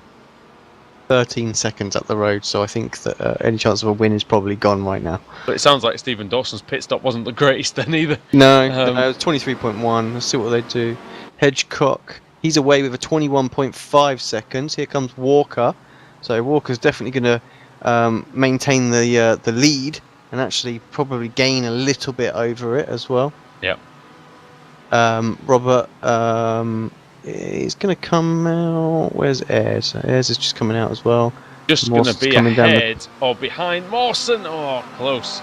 13 seconds at the road, so I think that any chance of a win is probably gone right now. But it sounds like Stephen Dawson's pit stop wasn't the greatest then either. No, it was 23.1. Let's see what they do. Hedgecock, he's away with a 21.5 seconds. Here comes Walker. So Walker's definitely going to maintain the lead and actually probably gain a little bit over it as well. Yeah. Robert is going to come out. Where's Ayres? Ayres is just coming out as well. Just going to be ahead or behind Mawson. Oh, close.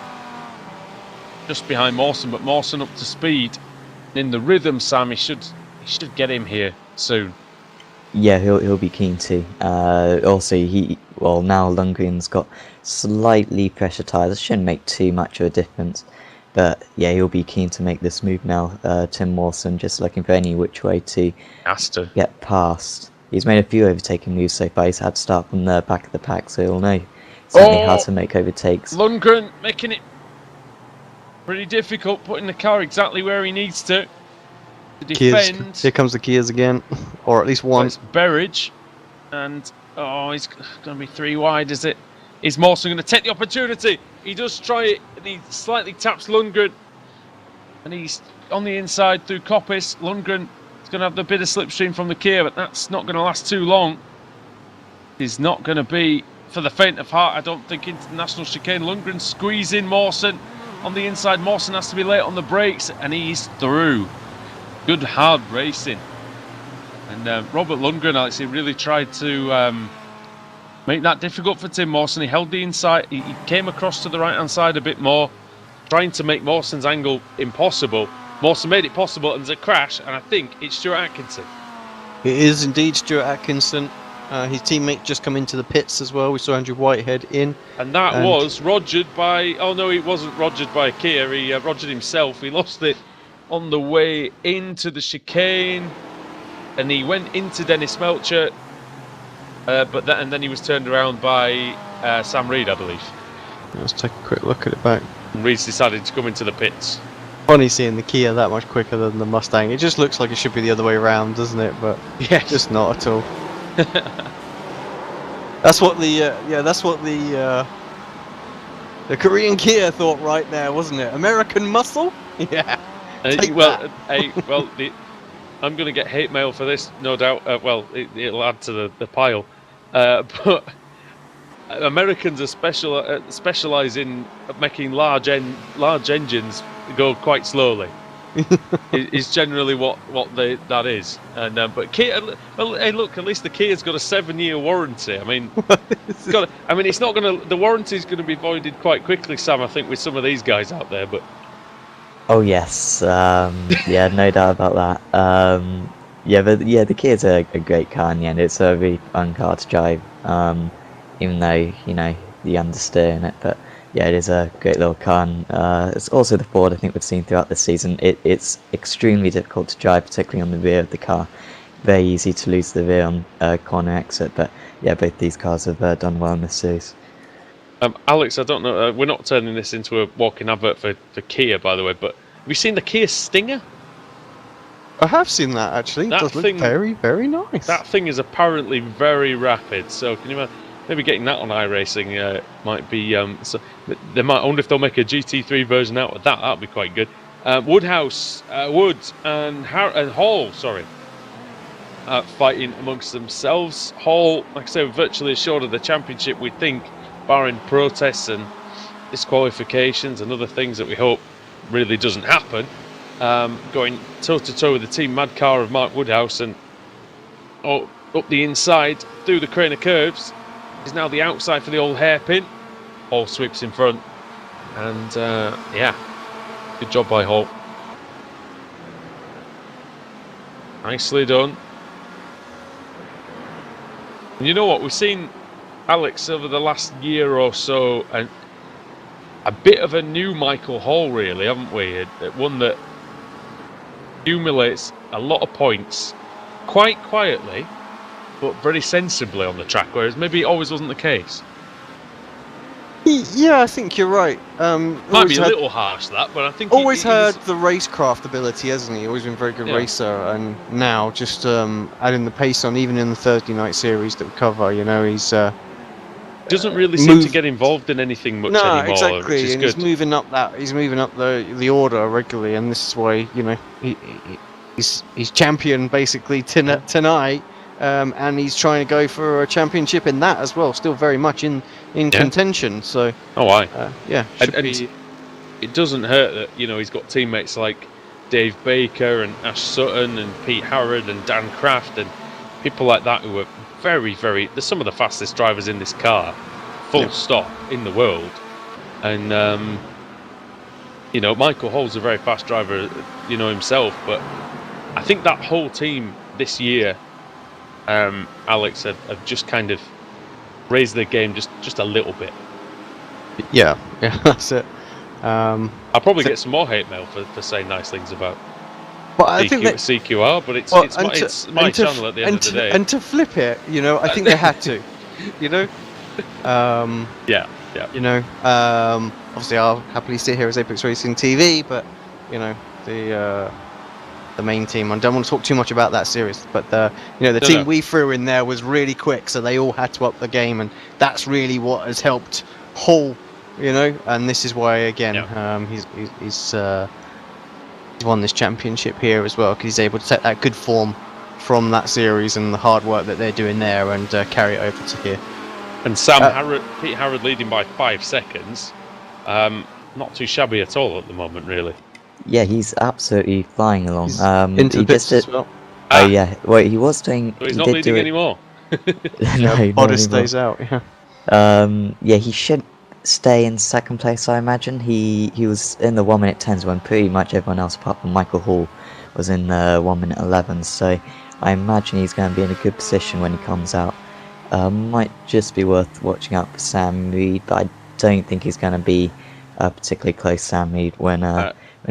Just behind Mawson, but Mawson up to speed. In the rhythm, Sam, he should get him here soon. Yeah, he'll be keen to. Also, now Lundgren's got slightly pressure tyres. Shouldn't make too much of a difference. But yeah, he'll be keen to make this move now. Tim Mawson just looking for any which way to get past. He's made a few overtaking moves so far. He's had to start from the back of the pack, so he'll know certainly how to make overtakes. Lundgren making it. Pretty difficult putting the car exactly where he needs to defend. Here comes the Kias again, or at least one. It's Berridge, and he's going to be 3 wide, is it? Is Mawson going to take the opportunity? He does try it, and he slightly taps Lundgren, and he's on the inside through Coppice. Lundgren is going to have the bit of slipstream from the Kia, but that's not going to last too long. He's not going to be for the faint of heart, I don't think, into the national chicane. Lundgren squeezing Mawson on the inside. Mawson has to be late on the brakes, and he's through. Good hard racing. And Robert Lundgren, Alex, he really tried to make that difficult for Tim Mawson. He held the inside, he came across to the right hand side a bit more, trying to make Mawson's angle impossible. Mawson made it possible, and there's a crash, and I think it's Stuart Atkinson. It is indeed Stuart Atkinson. His teammate just come into the pits as well. We saw Andrew Whitehead in. And that was rogered by... Oh, no, it wasn't rogered by a Kia. He rogered himself. He lost it on the way into the chicane. And he went into Dennis Melcher. And then he was turned around by Sam Reed, I believe. Let's take a quick look at it back. And Reed's decided to come into the pits. Funny seeing the Kia that much quicker than the Mustang. It just looks like it should be the other way around, doesn't it? But yeah, just not at all. That's what the Korean Kia thought right there, wasn't it? American muscle? Yeah. I'm going to get hate mail for this, no doubt. It'll add to the pile. But Americans are specialise in making large engines go quite slowly. Is generally what that is. And but Kia, well, hey, look, at least the Kia's got a 7-year warranty. I mean, it's not going to. The warranty's going to be voided quite quickly, Sam. I think with some of these guys out there, but. Oh yes, yeah, no doubt about that. The Kia's a great car in the end. It's a really fun car to drive, even though the understeer in it. But yeah, it is a great little car. And, it's also the Ford I think we've seen throughout the season. It's extremely difficult to drive, particularly on the rear of the car. Very easy to lose the rear on corner exit. But yeah, both these cars have done well in this series. Alex, I don't know, we're not turning this into a walking advert for Kia, by the way, but have you seen the Kia Stinger? I have seen that, actually. It does look very, very nice. That thing is apparently very rapid, so can you imagine, maybe getting that on iRacing might be... so I wonder if they'll make a GT3 version out of that. That'd be quite good. Woodhouse, Wood and Hall, fighting amongst themselves. Hall, like I say, virtually assured of the championship, we think, barring protests and disqualifications and other things that we hope really doesn't happen, going toe-to-toe with the Team Mad car of Mark Woodhouse, and up the inside through the crane of curves is now the outside for the old hairpin. Hall sweeps in front, and good job by Hall. Nicely done. And you know what, we've seen, Alex, over the last year or so, and a bit of a new Michael Hall, really, haven't we? One that accumulates a lot of points quite quietly, but very sensibly on the track, whereas maybe it always wasn't the case. Yeah, I think you're right. Might be a little harsh, that, but I think always had the racecraft ability, hasn't he? Always been a very good racer, and now just adding the pace on, even in the Thursday night series that we cover. He's doesn't really seem to get involved in anything much anymore. No, exactly. Which is and good. He's moving up the order regularly, and this is why he's champion basically tonight. And he's trying to go for a championship in that as well. Still very much in contention. So. Oh, aye. And it doesn't hurt that he's got teammates like Dave Baker and Ash Sutton and Pete Harrod and Dan Kraft and people like that who are very, very... They're some of the fastest drivers in this car, full stop, in the world. And, Michael Hall's a very fast driver, himself. But I think that whole team this year, Alex, have just kind of raised their game just a little bit. Yeah, that's it. I'll probably get some more hate mail for saying nice things about I think CQR, but it's my channel at the end of the day. And to flip it, I think they had to. obviously I'll happily sit here as Apex Racing TV, but you know the main team. I don't want to talk too much about that series, but the team we threw in there was really quick, so they all had to up the game, and that's really what has helped Hull. And this is why again he's won this championship here as well, because he's able to take that good form from that series and the hard work that they're doing there and carry it over to here. And Pete Harrod leading by 5 seconds. Not too shabby at all at the moment, really. Yeah, he's absolutely flying along. Into the pits as well. Oh yeah, well he was doing. But he's not leading anymore. No, Bodice stays out. Yeah, he should stay in second place, I imagine. He was in the 1 minute 10s when pretty much everyone else apart from Michael Hall was in the 1 minute 11s, so I imagine he's going to be in a good position when he comes out. Might just be worth watching out for Sam Reed, but I don't think he's going to be particularly close to Sam Reed when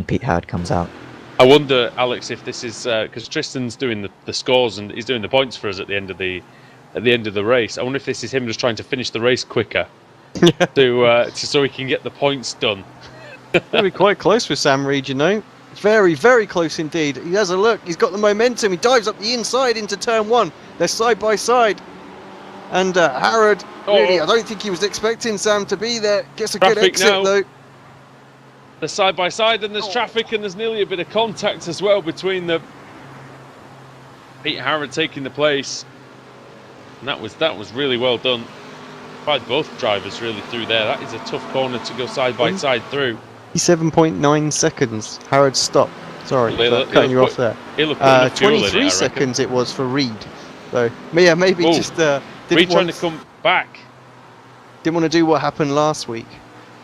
Pete Howard comes out. I wonder, Alex, if this is because Tristan's doing the scores and he's doing the points for us at the end of the race. I wonder if this is him just trying to finish the race quicker, so he can get the points done. It'll be quite close with Sam Reed, Very, very close indeed. He has a look. He's got the momentum. He dives up the inside into turn 1. They're side by side. And Harrod, really, I don't think he was expecting Sam to be there. Gets a good exit, though. They're side by side, and there's traffic, and there's nearly a bit of contact as well between the Pete Harrod taking the place. And that was really well done by both drivers really through there. That is a tough corner to go side by side through. 7.9 seconds. Harrod stop. Sorry for cutting you off there. 23 seconds it was for Reed. So yeah, maybe just Reed trying to come back. Didn't want to do what happened last week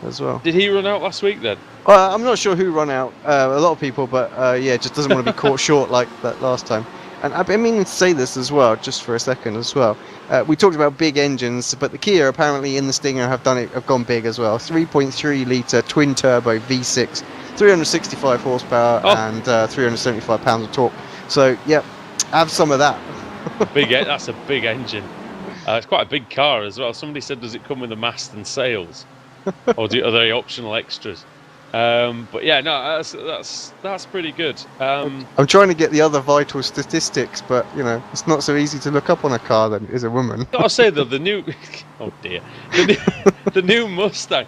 as well. Did he run out last week then? I'm not sure who run out. A lot of people, but just doesn't want to be caught short like that last time. And I mean to say this as well, just for a second as well. We talked about big engines, but the Kia apparently in the Stinger have gone big as well. 3.3 litre twin turbo V6, 365 horsepower and 375 pounds of torque. So yeah, have some of that. That's a big engine. It's quite a big car as well. Somebody said, does it come with a mast and sails, or are they optional extras? But yeah, no, that's pretty good. I'm trying to get the other vital statistics, but it's not so easy to look up on a car that is a woman. Gotta say though, the new new Mustang,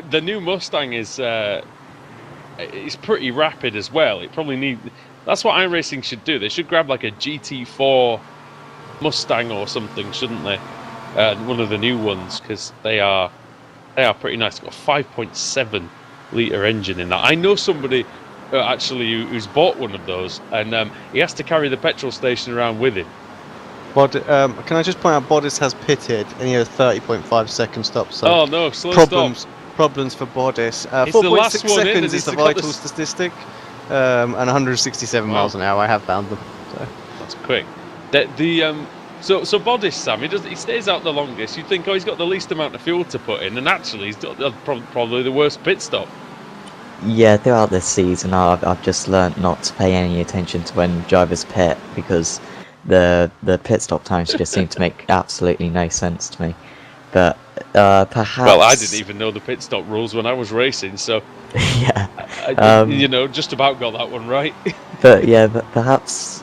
the new Mustang is pretty rapid as well. It probably that's what iRacing should do. They should grab like a GT4 Mustang or something, shouldn't they? One of the new ones, because they are pretty nice. It's got a 5.7 litre engine in that. I know somebody actually who's bought one of those, and he has to carry the petrol station around with him. But can I just point out, Bodice has pitted and he has 30.5 second stop. So problems for Bodice. 4.6 seconds is the vital statistic, and 167 miles an hour. I have found them. So. That's quick. So Bodice, Sam, he stays out the longest. You'd think, he's got the least amount of fuel to put in, and actually he's got probably the worst pit stop. Yeah, throughout this season I've just learnt not to pay any attention to when drivers pit, because the pit stop times just seem to make absolutely no sense to me. But perhaps... Well, I didn't even know the pit stop rules when I was racing, so... yeah. I just about got that one right. But perhaps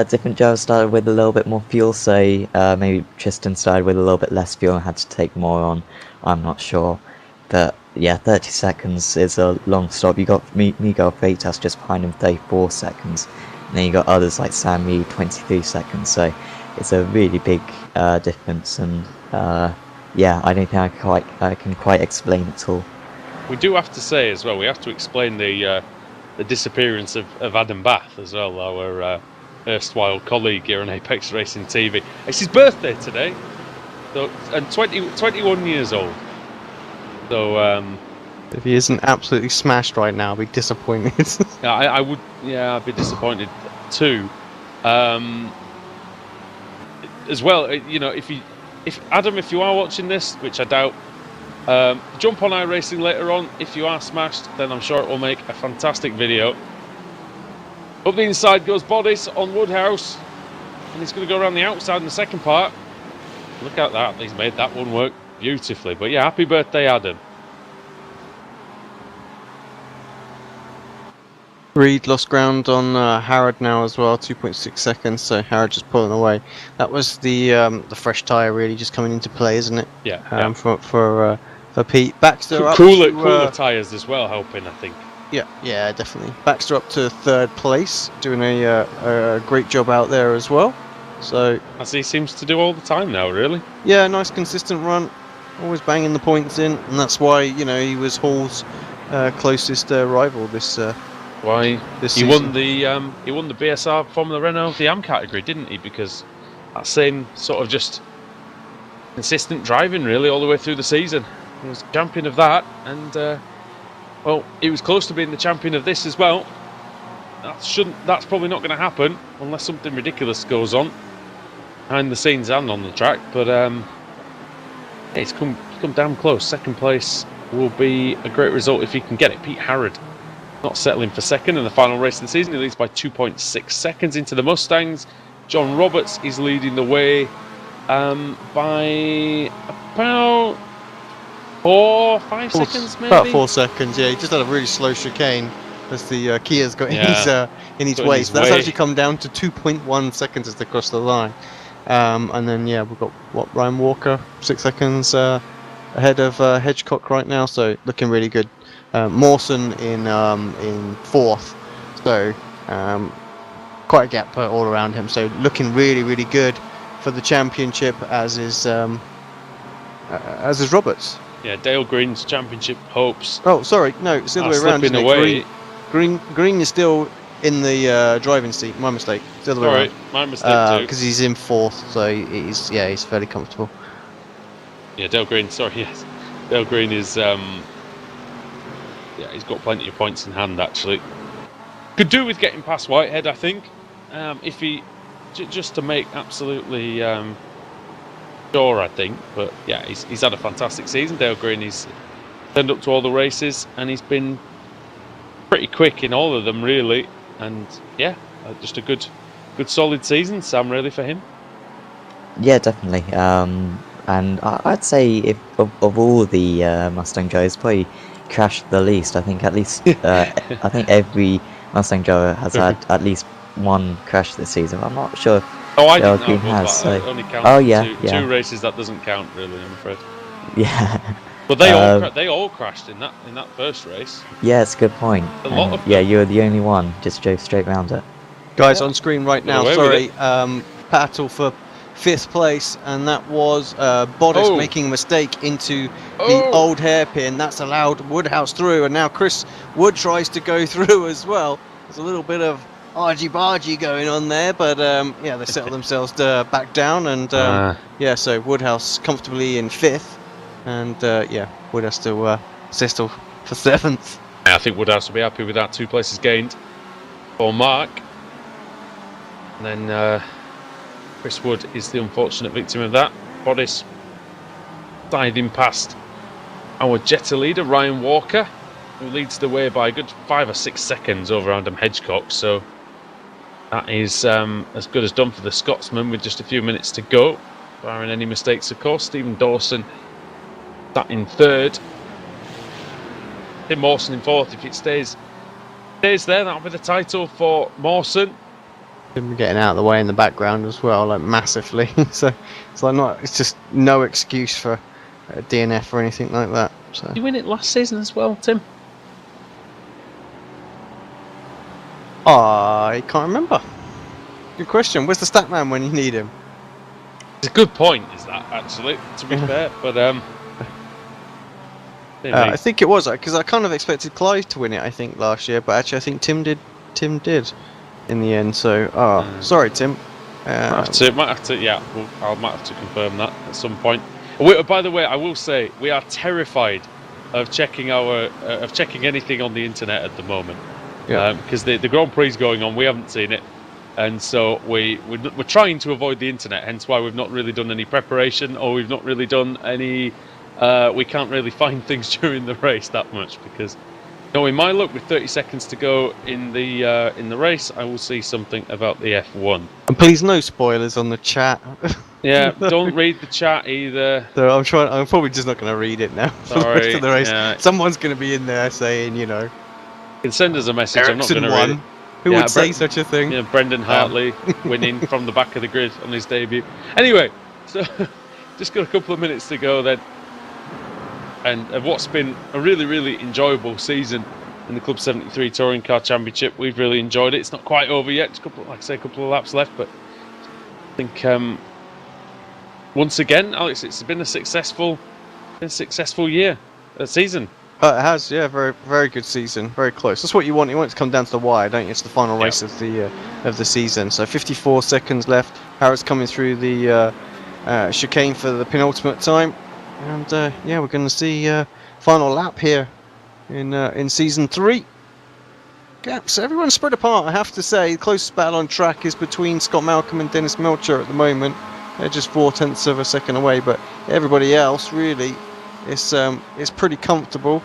different drivers started with a little bit more fuel, so maybe Tristan started with a little bit less fuel and had to take more on. I'm not sure. But yeah, 30 seconds is a long stop. You got Miguel Freitas just behind him, 34 seconds. And then you got others like Sam Reed, 23 seconds. So it's a really big difference, and I don't think I can quite explain it all. We do have to say as well, we have to explain the disappearance of Adam Bath as well, our erstwhile colleague here on Apex Racing TV. It's his birthday today, so, and 21 years old. So if he isn't absolutely smashed right now, I'll be disappointed. I would, I'd be disappointed too. As well, if Adam, if you are watching this, which I doubt, jump on iRacing later on. If you are smashed, then I'm sure it will make a fantastic video. Up the inside goes Bodice on Woodhouse, and he's going to go around the outside in the second part. Look at that, he's made that one work beautifully. But yeah, happy birthday, Adam. Reed lost ground on Harrod now as well, 2.6 seconds. So Harrod just pulling away. That was the fresh tyre really just coming into play, isn't it? Yeah. For Pete. Baxter up Cooler tyres as well, helping, I think. Yeah, definitely. Baxter up to 3rd place, doing a great job out there as well. So as he seems to do all the time now, really. Yeah, nice consistent run, always banging the points in, and that's why he was Hall's closest rival this. Why this he season. won the BSR Formula Renault the AM category, didn't he? Because that same sort of just consistent driving, really, all the way through the season. He was champion of that, and well, he was close to being the champion of this as well. That's probably not going to happen unless something ridiculous goes on behind the scenes and on the track. But it's come damn close. 2nd place will be a great result if he can get it. Pete Harrod not settling for 2nd in the final race of the season. He leads by 2.6 seconds into the Mustangs. John Roberts is leading the way by about 4-5 seconds, maybe. About 4 seconds. Yeah, he just had a really slow chicane as the Kia's got in his way. So that's actually come down to 2.1 seconds as they cross the line. And then we've got Ryan Walker 6 seconds ahead of Hedgecock right now. So looking really good. Mawson in 4th, so quite a gap all around him. So looking really, really good for the championship, as is Roberts. Yeah, Dale Green's championship hopes. Oh, sorry, no, it's the other way around. Isn't it? Green is still in the driving seat. My mistake. It's the other way around. My mistake too. Because he's in 4th, so he's fairly comfortable. Yeah, Dale Green. Sorry, yes, Dale Green is. Yeah, he's got plenty of points in hand, actually. Could do with getting past Whitehead, I think, if he just to make absolutely sure, I think. But yeah, he's had a fantastic season. Dale Green, he's turned up to all the races and he's been pretty quick in all of them, really. And yeah, just a good solid season, Sam, really, for him. Yeah, definitely. And I'd say if of all the Mustang drivers, probably crashed the least. I think at least I think every Mustang driver has had at least one crash this season. I'm not sure if Dale Green has. So. Only count two races. That doesn't count, really, I'm afraid. Yeah. But they all crashed in that first race. Yeah, it's a good point. You were the only one just drove straight round it. Guys, on screen right now. Sorry, battle for 5th place, and that was Bodice making a mistake into the old hairpin. That's allowed Woodhouse through, and now Chris Wood tries to go through as well. There's a little bit of argy-bargy going on there, but they settle themselves back down, and so Woodhouse comfortably in 5th, and Woodhouse still for 7th. I think Woodhouse will be happy with that. 2 places gained for Mark. And then Chris Wood is the unfortunate victim of that. Bodice sliding past our Jetta leader, Ryan Walker, who leads the way by a good 5 or 6 seconds over Adam Hedgecock. So that is as good as done for the Scotsman with just a few minutes to go, barring any mistakes, of course. Stephen Dawson sat in 3rd. Tim Mawson in 4th. If it stays there, that'll be the title for Mawson. Him getting out of the way in the background as well, like massively. So it's just no excuse for a DNF or anything like that. So. Did you win it last season as well, Tim? I can't remember. Good question. Where's the stat man when you need him? It's a good point, is that, actually, to be fair, but I think it was, because I kind of expected Clive to win it, I think, last year, but actually I think Tim did in the end, so sorry, Tim. I might have to confirm that at some point. By the way, I will say we are terrified of checking anything on the internet at the moment, because the Grand Prix is going on. We haven't seen it, and so we're trying to avoid the internet. Hence why we've not really done any preparation, or we've not really done any. We can't really find things during the race that much because. No, in my luck, with 30 seconds to go in the race, I will see something about the F1. And please, no spoilers on the chat. Yeah, don't read the chat either. So I'm probably just not going to read it now for the rest of the race. Yeah. Someone's going to be in there saying, can send us a message. Ericsson I'm not going to read won. it. Who would say such a thing? Yeah, Brendan Hartley winning from the back of the grid on his debut. Anyway, so just got a couple of minutes to go then. And of what's been a really, really enjoyable season in the Club 73 Touring Car Championship. We've really enjoyed it. It's not quite over yet. It's a couple of laps left, but I think once again, Alex, it's been a successful year, season. It has, yeah, very, very good season, very close. That's what you want. You want it to come down to the wire, don't you? It's the final race of the season. So 54 seconds left. Harris coming through the chicane for the penultimate time, and yeah, we're going to see final lap here in season 3. Gaps, everyone's spread apart. I have to say, the closest battle on track is between Scott Malcolm and Dennis Melcher at the moment. They're just 0.4 of a second away, but everybody else really is pretty comfortable.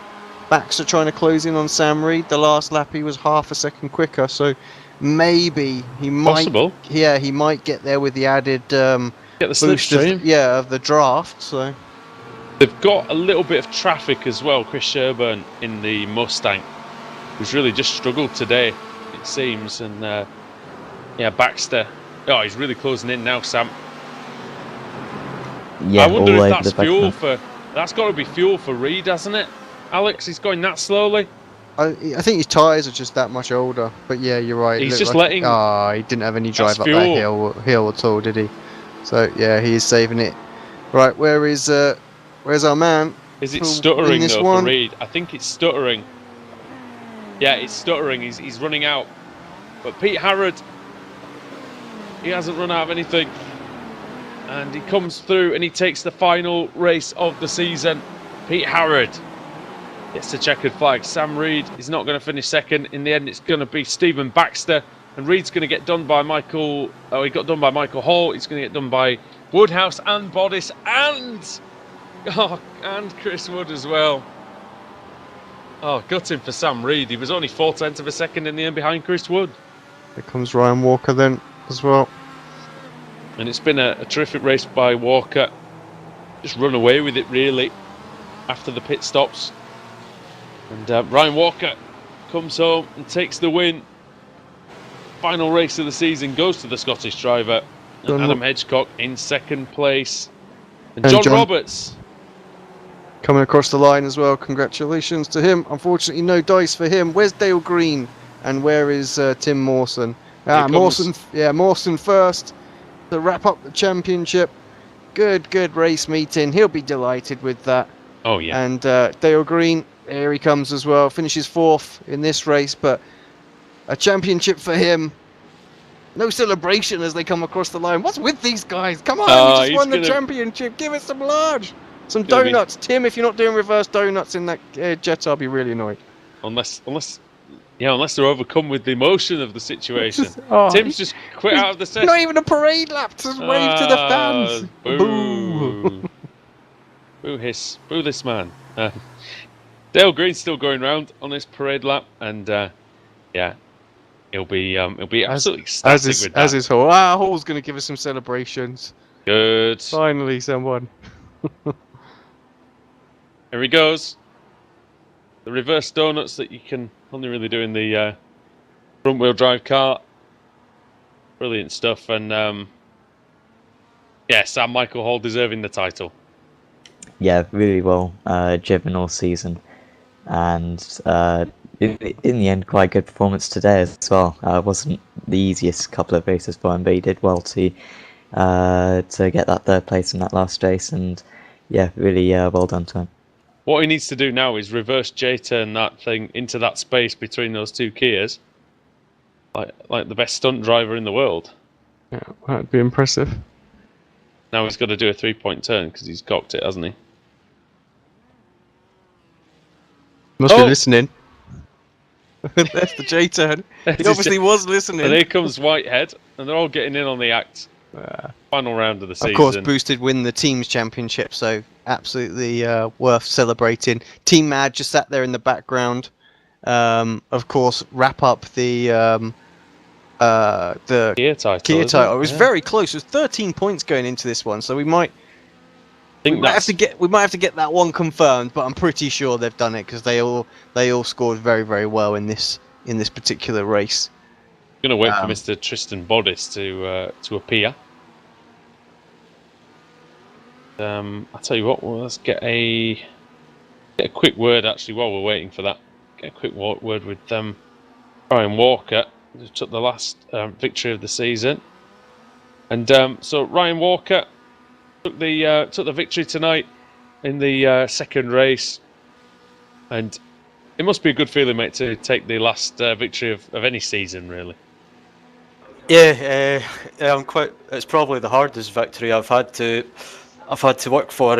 Baxter trying to close in on Sam Reed. The last lap he was half a second quicker, so maybe he might. Possible. Yeah, he might get there with the added Get the boost slipstream. of the draft. So They've got a little bit of traffic as well. Chris Sherburn in the Mustang, who's really just struggled today, it seems. And yeah, Baxter. Oh, he's really closing in now, Sam. Yeah, I wonder all if over that's the fuel background. that's got to be fuel for Reed, hasn't it? Alex, he's going that slowly. I think his tyres are just that much older. But yeah, you're right. He's It just looked letting- he didn't have any drive up fuel. that hill at all, did he? So yeah, he is saving it. Right, where's our man? Is it in stuttering this though one? for Reed? I think it's stuttering. Yeah, it's stuttering. He's running out. But Pete Harrod, he hasn't run out of anything. And he comes through and he takes the final race of the season. Pete Harrod gets the checkered flag. Sam Reed is not going to finish second. In the end, it's going to be Stephen Baxter. And Reed's going to get done by Michael. Oh, he got done by Michael Hall. He's going to get done by Woodhouse and Boddice and Chris Wood as well. Oh, gutting for Sam Reed. He was only 0.4 of a second in the end behind Chris Wood. Here comes Ryan Walker then as well. And it's been a terrific race by Walker. Just run away with it really after the pit stops. And Ryan Walker comes home and takes the win. Final race of the season goes to the Scottish driver. And Adam Hedgecock in second place. And John Roberts coming across the line as well. Congratulations to him. Unfortunately, no dice for him. Where's Dale Green? And where is Tim Mawson? Mawson first to wrap up the championship. Good race meeting. He'll be delighted with that. Oh yeah. And Dale Green, here he comes as well. Finishes 4th in this race, but a championship for him. No celebration as they come across the line. What's with these guys? Come on, we just won the championship. Give it some large. Some donuts. Tim, if you're not doing reverse donuts in that jet, I'll be really annoyed. Unless they're overcome with the emotion of the situation. Tim's just quit out of the session. Not even a parade lap to wave to the fans. Boo. Boo hiss. Boo this man. Dale Green's still going round on his parade lap, and yeah, he'll be absolutely ecstatic with that. As is Hall. Hall's going to give us some celebrations. Good. Finally, someone. Here he goes. The reverse donuts that you can only really do in the front wheel drive car. Brilliant stuff. And yeah, Sam Michael Hall deserving the title. Yeah, really well driven all season. And in the end, quite good performance today as well. Wasn't the easiest couple of races for him, but he did well to get that 3rd place in that last race. And yeah, really well done to him. What he needs to do now is reverse J-turn that thing into that space between those two Kias. Like the best stunt driver in the world. Yeah, that'd be impressive. Now he's got to do a 3-point turn because he's cocked it, hasn't he? Must be listening. That's the J-turn. He obviously was listening. And here comes Whitehead, and they're all getting in on the act. Final round of the season. Of course, Boosted win the team's championship, so absolutely worth celebrating. Team Mad just sat there in the background. Of course, wrap up the Kia title. It was very close. It was 13 points going into this one, so we might think We might have to get that one confirmed, but I'm pretty sure they've done it because they all scored very, very well in this particular race. Going to wait for Mr. Tristan Bodis to appear. I'll tell you what. Well, let's get a quick word actually while we're waiting for that. Get a quick word with Ryan Walker, who took the last victory of the season, and so Ryan Walker took the victory tonight in the second race, and it must be a good feeling, mate, to take the last victory of any season, really. Yeah, I'm quite. It's probably the hardest victory I've had to work for.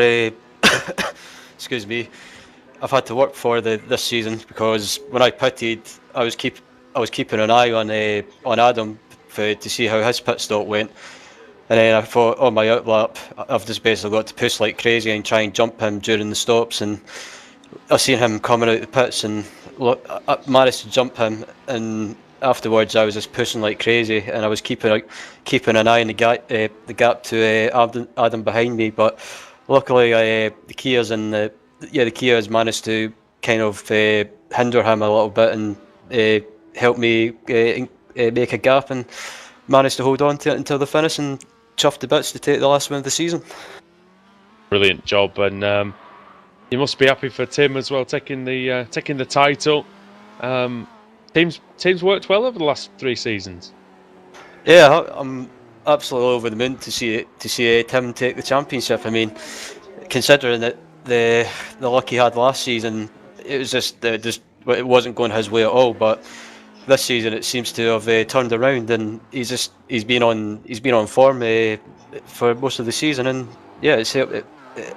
Excuse me. I've had to work for this season because when I pitted, I was keeping an eye on Adam to see how his pit stop went, and then I thought on my outlap I've just basically got to push like crazy and try and jump him during the stops, and I seen him coming out the pits and look, I managed to jump him, and afterwards I was just pushing like crazy, and I was keeping an eye on the gap to Adam behind me, but luckily the Kia has managed to kind of hinder him a little bit and help me make a gap, and managed to hold on to it until the finish and chuffed the bits to take the last win of the season. Brilliant job, and you must be happy for Tim as well, taking the title. Teams worked well over the last 3 seasons. Yeah, I'm absolutely over the moon to see Tim take the championship. I mean, considering that the luck he had last season, it was just it wasn't going his way at all. But this season it seems to have turned around, and he's been on form for most of the season, and yeah,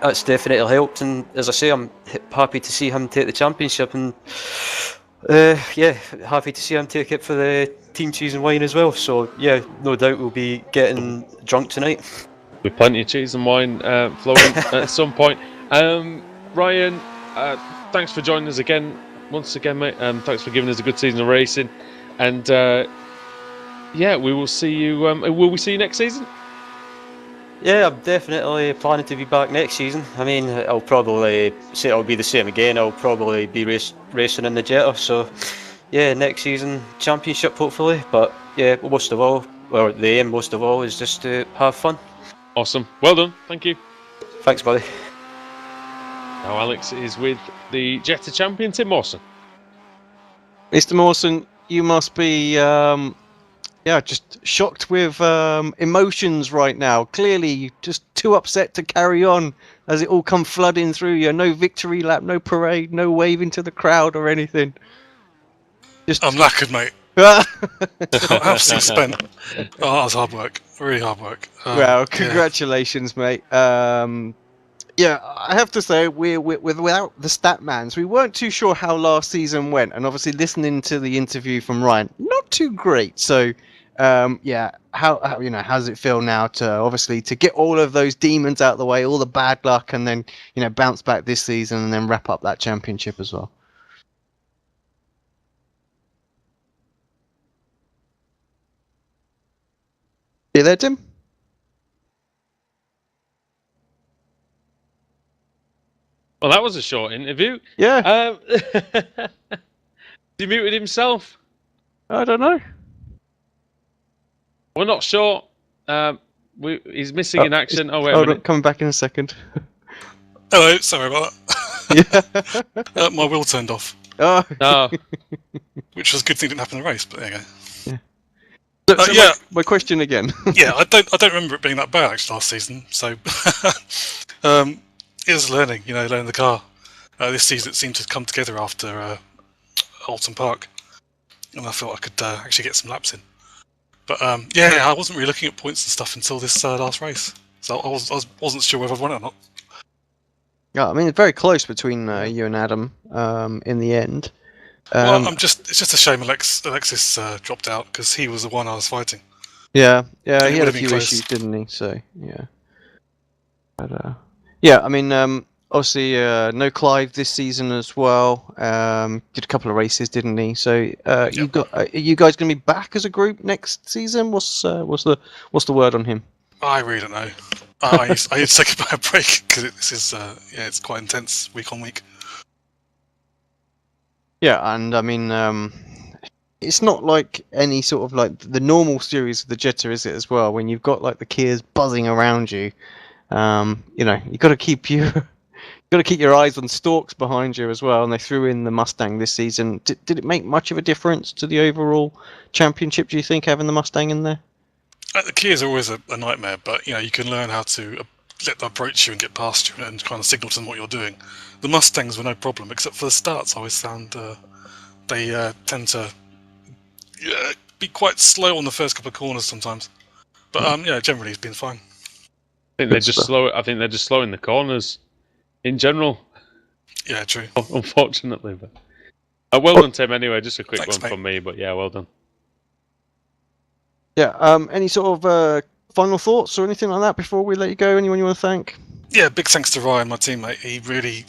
that's definitely helped. And as I say, I'm happy to see him take the championship, and happy to see him take it for the team cheese and wine as well. So yeah, no doubt we'll be getting drunk tonight. With plenty of cheese and wine flowing at some point. Ryan, thanks for joining us once again, mate. Thanks for giving us a good season of racing, and we will see you. Will we see you next season? Yeah, I'm definitely planning to be back next season. I mean, I'll probably say it'll be the same again. I'll probably be racing in the Jetta. So, yeah, next season championship hopefully. But yeah, the aim most of all is just to have fun. Awesome. Well done. Thank you. Thanks, buddy. Now Alex is with the Jetta champion, Tim Mawson. Mr. Mawson, you must be just shocked with emotions right now. Clearly, just too upset to carry on as it all come flooding through you. No victory lap, no parade, no waving to the crowd or anything. I'm knackered, mate. I'm absolutely spent. Oh, that was hard work. Really hard work. Well, congratulations, mate. I have to say, we're without the Statmans, we weren't too sure how last season went, and obviously listening to the interview from Ryan, not too great. So, how does it feel now to get all of those demons out of the way, all the bad luck, and then bounce back this season and then wrap up that championship as well? You there, Tim? Well, that was a short interview. Yeah. He muted himself. I don't know. We're not sure. He's missing in action. Oh, wait a minute. Coming back in a second. Hello, sorry about that. Yeah. My wheel turned off. Oh. No. Which was a good thing didn't happen in the race, but there you go. My question again. Yeah, I don't remember it being that bad actually last season. So it was learning the car. This season it seemed to come together after Alton Park, and I thought I could actually get some laps in. But I wasn't really looking at points and stuff until this last race, so I wasn't sure whether I'd won it or not. Yeah, I mean it's very close between you and Adam in the end. Well, it's just a shame Alexis dropped out because he was the one I was fighting. Yeah, he had a few close. issues, didn't he? So yeah. But I mean, obviously no Clive this season as well. Did a couple of races, didn't he? So are you guys going to be back as a group next season? What's the word on him? I really don't know. I need to take a break because this is it's quite intense week on week. Yeah, and I mean, it's not like any sort of like the normal series of the Jetta, is it? As well, when you've got like the Kias buzzing around you, you got to keep your eyes on stalks behind you as well. And they threw in the Mustang this season. Did it make much of a difference to the overall championship? Do you think having the Mustang in there? The Kias are always a nightmare, but you can learn how to let them approach you and get past you and kind of signal to them what you're doing. The Mustangs were no problem, except for the starts. I always found they tend to be quite slow on the first couple of corners sometimes. But generally it's been fine. I think they're just slow. I think they're just slow in the corners, in general. Yeah, true. Unfortunately, but well done, Tim. Anyway, just a quick Thanks, one mate. from me, but yeah, well done. Yeah. Any sort of final thoughts or anything like that before we let you go? Anyone you want to thank? Yeah, big thanks to Ryan, my teammate. He really,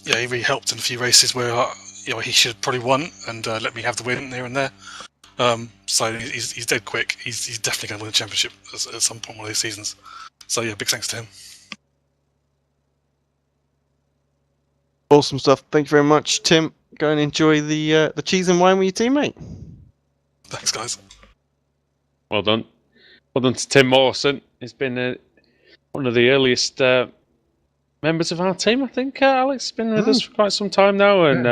he really helped in a few races where he should have probably won and let me have the win here and there. So he's dead quick. He's definitely going to win the championship at some point one of these seasons. So yeah, big thanks to him. Awesome stuff. Thank you very much, Tim. Go and enjoy the cheese and wine with your teammate. Thanks, guys. Well done. Well done to Tim Mawson. He's been one of the earliest members of our team, I think. Alex has been with us for quite some time now, and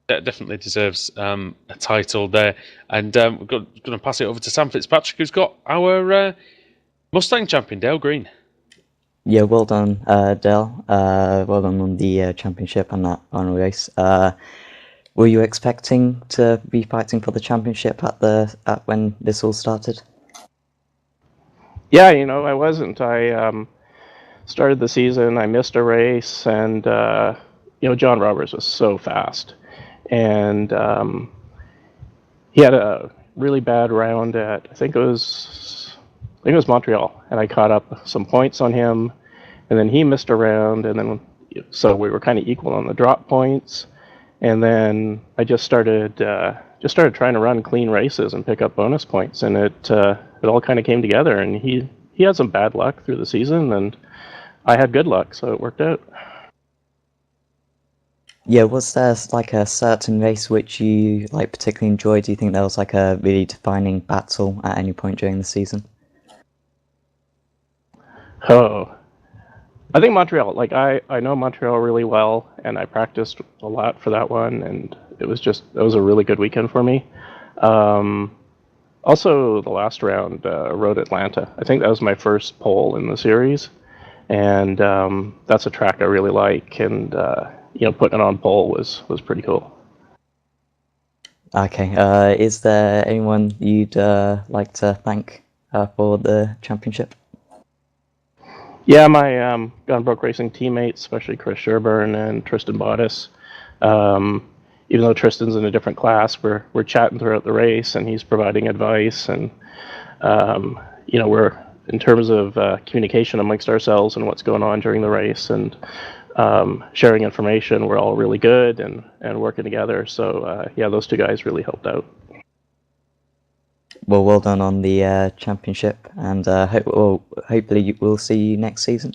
that definitely deserves a title there. And we're going to pass it over to Sam Fitzpatrick, who's got our Mustang champion, Dale Green. Yeah, well done, Dale. Well done on the championship and that final race. Were you expecting to be fighting for the championship at when this all started? Yeah, I wasn't. I started the season, I missed a race, and John Roberts was so fast, and he had a really bad round at I think it was Montreal, and I caught up some points on him, and then he missed a round, and then so we were kind of equal on the drop points, and then I just started trying to run clean races and pick up bonus points, and it all kind of came together, and he had some bad luck through the season, and I had good luck, so it worked out. Yeah, was there like a certain race which you particularly enjoyed? Do you think there was like a really defining battle at any point during the season? Oh, I think Montreal. I know Montreal really well, and I practiced a lot for that one, and it was a really good weekend for me. Also, the last round, Road Altanta. I think that was my first pole in the series, and that's a track I really like, and putting it on pole was pretty cool. Okay, is there anyone you'd like to thank for the championship? Yeah, my Gunbrook Racing teammates, especially Chris Sherburne and Tristan Bottas. Even though Tristan's in a different class, we're chatting throughout the race, and he's providing advice, and we're in terms of communication amongst ourselves and what's going on during the race, and sharing information. We're all really good and working together. So those two guys really helped out. Well done on the championship, and hopefully we'll see you next season.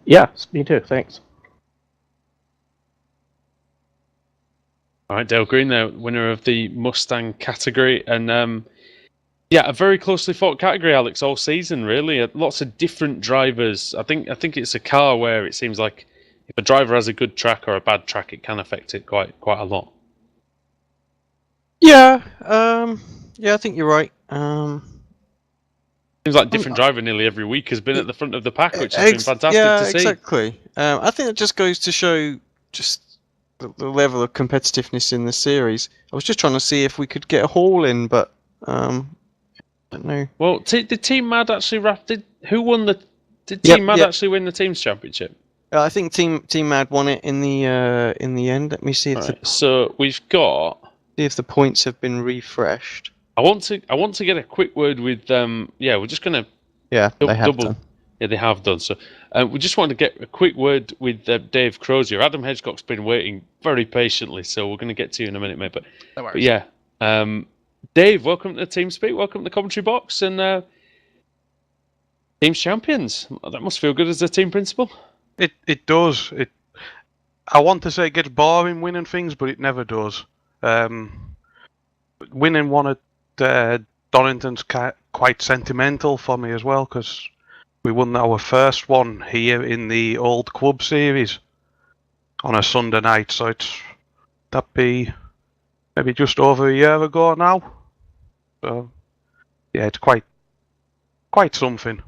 Yeah, me too. Thanks. All right, Dale Green, the winner of the Mustang category, and a very closely fought category, Alex, all season really. Lots of different drivers. I think it's a car where it seems like if a driver has a good track or a bad track, it can affect it quite a lot. Yeah, I think you're right. Seems like different driver nearly every week has been at the front of the pack, which has been fantastic to see. Yeah, exactly. I think it just goes to show just the level of competitiveness in the series. I was just trying to see if we could get a haul in, but I don't know. Well, did Team Mad actually who won the? Did Team Mad actually win the team's championship? I think Team Mad won it in the end. Let me see. So we've got. See if the points have been refreshed. I want to get a quick word with we're just gonna they have done. Yeah, they have done. So we just want to get a quick word with Dave Crozier. Adam Hedgecock's been waiting very patiently, so we're going to get to you in a minute, mate. But yeah, Dave, welcome to TeamSpeak. Welcome to the commentary box, and Team champions. That must feel good as a team principal. It does. I want to say it gets boring winning things, but it never does. Winning one at Donington's quite sentimental for me as well, because we won our first one here in the old club series on a Sunday night, so that'd be maybe just over a year ago now. So yeah, it's quite something.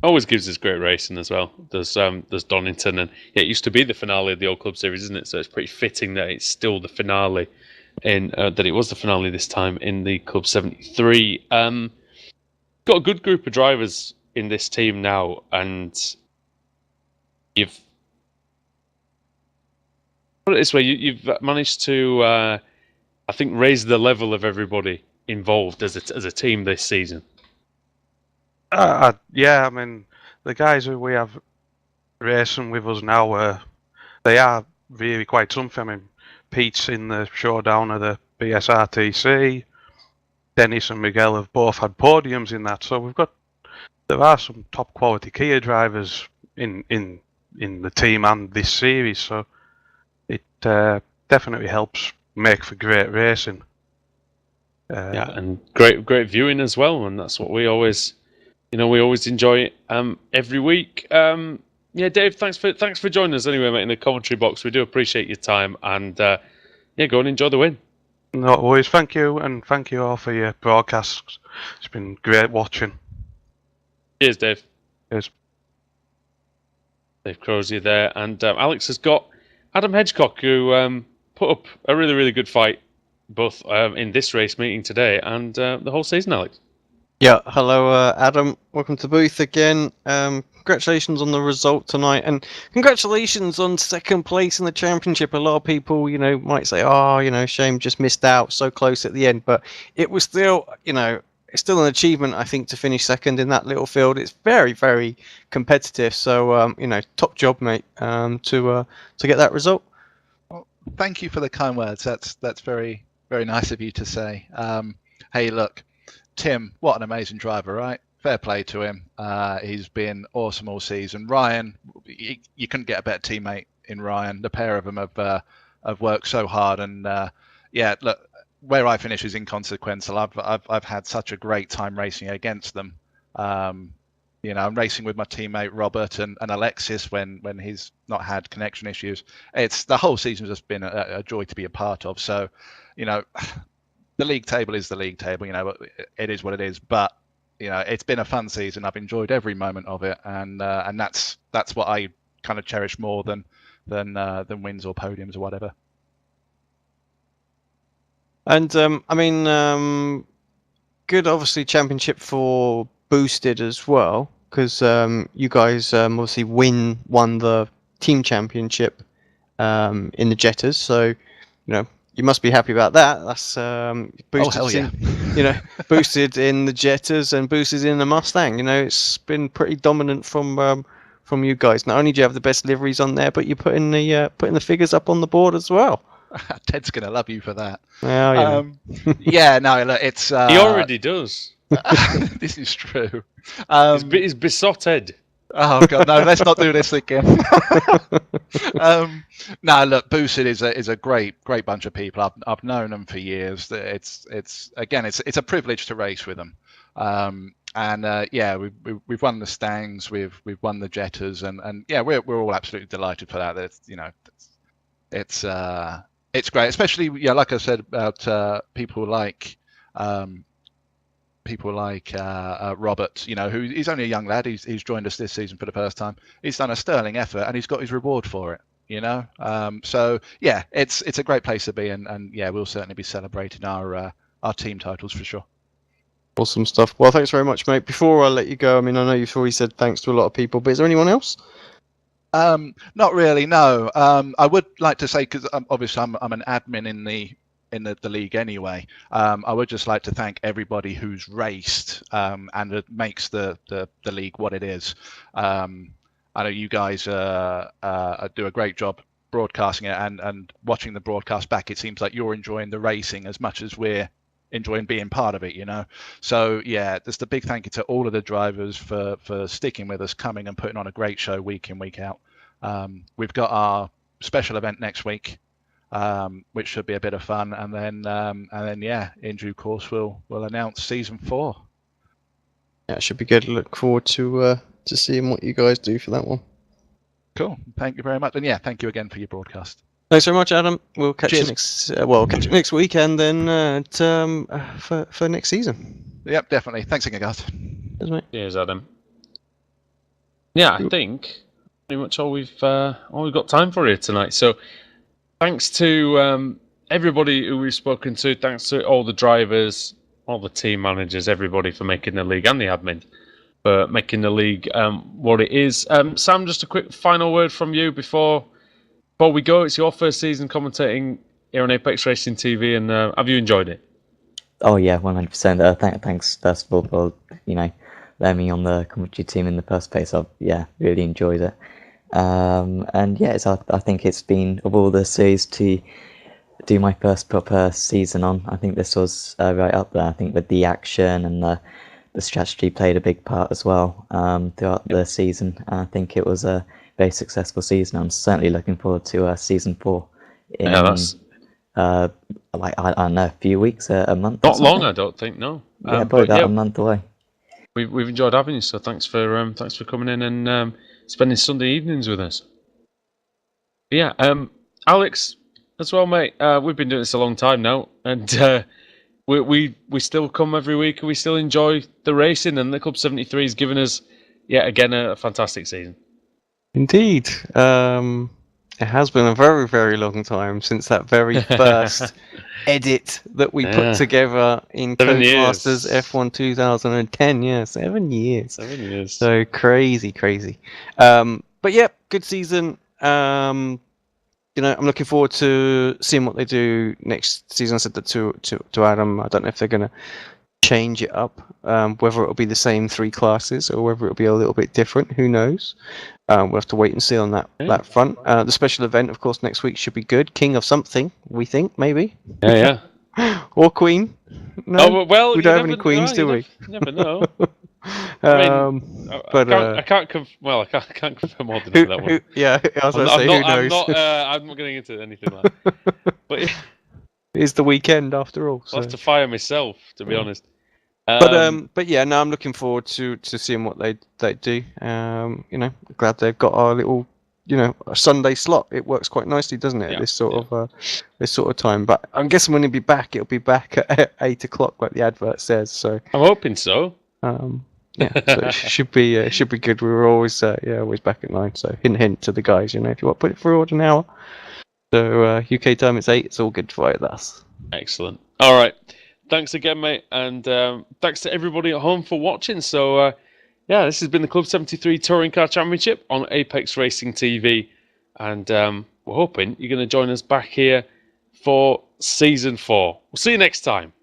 Always gives us great racing as well. There's Donington, and yeah, it used to be the finale of the old club series, isn't it? So it's pretty fitting that it's still the finale that it was the finale this time in the Club 73. Got a good group of drivers in this team now, and you've put it this way: you've managed to, I think, raise the level of everybody involved as a team this season. Yeah, I mean, the guys who we have racing with us now, they are really quite something. I mean, Pete's in the showdown of the BSRTC. Dennis and Miguel have both had podiums in that, so there are some top quality Kia drivers in the team and this series, so it definitely helps make for great racing. Yeah, and great viewing as well, and that's what we always enjoy every week. Yeah, Dave, thanks for joining us anyway, mate, in the commentary box. We do appreciate your time, and yeah, go and enjoy the win. No worries. Thank you, and thank you all for your broadcasts. It's been great watching. Cheers, Dave. Cheers. Dave Crozier there, and Alex has got Adam Hedgecock, who put up a really, really good fight, both in this race meeting today and the whole season, Alex. Yeah, hello, Adam. Welcome to booth again. Congratulations on the result tonight, and congratulations on second place in the championship. A lot of people, might say, "Oh, shame, just missed out, so close at the end." But it was still, it's still an achievement, I think, to finish second in that little field. It's very, very competitive. So, top job, mate, to get that result. Well, thank you for the kind words. That's very, very nice of you to say. Hey, look. Tim, what an amazing driver, right? Fair play to him. He's been awesome all season. Ryan, you couldn't get a better teammate in Ryan. The pair of them have worked so hard, and yeah, look, where I finish is inconsequential. I've had such a great time racing against them. I'm racing with my teammate Robert and Alexis when he's not had connection issues. It's the whole season's just been a joy to be a part of. So, the league table is the league table, it is what it is. But, it's been a fun season. I've enjoyed every moment of it, and that's what I kind of cherish more than wins or podiums or whatever. And good, obviously, championship for Boosted as well, because you guys obviously won the team championship in the Jetters, so you must be happy about that. That's boosted. Oh, hell yeah. Boosted in the Jetters and boosted in the Mustang. It's been pretty dominant from you guys. Not only do you have the best liveries on there, but you're putting the figures up on the board as well. Ted's gonna love you for that. Well, yeah, no, look, it's he already does. This is true. He's besotted. Oh god, no! Let's not do this again. No, look, Boosted is a great bunch of people. I've known them for years. It's a privilege to race with them. Yeah, we've won the Stangs, we've won the Jetters, and yeah, we're all absolutely delighted for that. It's great, especially like I said about people like Robert, who he's only a young lad. He's joined us this season for the first time. He's done a sterling effort, and he's got his reward for it. So yeah, it's a great place to be, and yeah, we'll certainly be celebrating our team titles for sure. Awesome stuff. Well, thanks very much, mate. Before I let you go, I know you've already said thanks to a lot of people, but is there anyone else? Not really, no. I would like to say, because obviously I'm an admin in the league anyway. I would just like to thank everybody who's raced and it makes the league what it is. I know you guys do a great job broadcasting it, and watching the broadcast back, it seems like you're enjoying the racing as much as we're enjoying being part of it, you know. So yeah, just a big thank you to all of the drivers for sticking with us, coming and putting on a great show week in, week out. We've got our special event next week, which should be a bit of fun, and then yeah, in due course we'll announce season 4. Yeah, it should be good. Look forward to seeing what you guys do for that one. Cool. Thank you very much, and yeah, thank you again for your broadcast. Thanks very much, Adam. We'll catch you Cheers. catch you next week, and then for next season. Yep, definitely. Thanks again, guys. Cheers, mate. Cheers, Adam. Yeah, I think pretty much all we've got time for here tonight. So thanks to everybody who we've spoken to. Thanks to all the drivers, all the team managers, everybody for making the league, and the admin for making the league what it is. Sam, just a quick final word from you before we go. It's your first season commentating here on Apex Racing TV, and have you enjoyed it? Oh yeah, 100%. Thanks first of all for letting me on the commentary team in the first place. I've really enjoyed it. And yeah, I think it's been, of all the series to do my first proper season on, I think this was right up there. I think with the action and the strategy played a big part as well throughout the season. I think it was a very successful season. I'm certainly looking forward to season 4 in I don't know, a few weeks, a month. Not long, I don't think. No. Yeah, probably about a month away. We've enjoyed having you, so thanks for coming in and spending Sunday evenings with us. Yeah, Alex, as well, mate. We've been doing this a long time now, and we still come every week, and we still enjoy the racing. And the Club 73 has given us yet again a fantastic season. Indeed, it has been a very, very long time since that very first edit that we put together in Codemasters F1 2010. Yeah, 7 years. 7 years. So crazy. But yeah, good season. I'm looking forward to seeing what they do next season. I said that to Adam. I don't know if they're going to change it up, whether it'll be the same 3 classes or whether it'll be a little bit different. Who knows? We'll have to wait and see on that front. The special event, of course, next week should be good. King of something, we think, maybe. Yeah. Or Queen. No, well, we don't have any queens, do we? You never know. I can't confirm more than that one. Yeah, I was going to say, who knows? I'm not getting into anything like that. But yeah. It's the weekend after all. I'll have to fire myself, to be honest. But yeah, no, I'm looking forward to seeing what they do. Glad they've got our little, a Sunday slot. It works quite nicely, doesn't it? This sort of time. But I'm guessing when it'll be back at 8 o'clock, like the advert says. So I'm hoping so. So it should be good. We were always back at 9. So hint to the guys, if you want to put it forward an hour. So UK time it's 8. It's all good for us. Excellent. All right. Thanks again, mate, and thanks to everybody at home for watching. So, this has been the Club 73 Touring Car Championship on Apex Racing TV, and we're hoping you're going to join us back here for Season 4. We'll see you next time.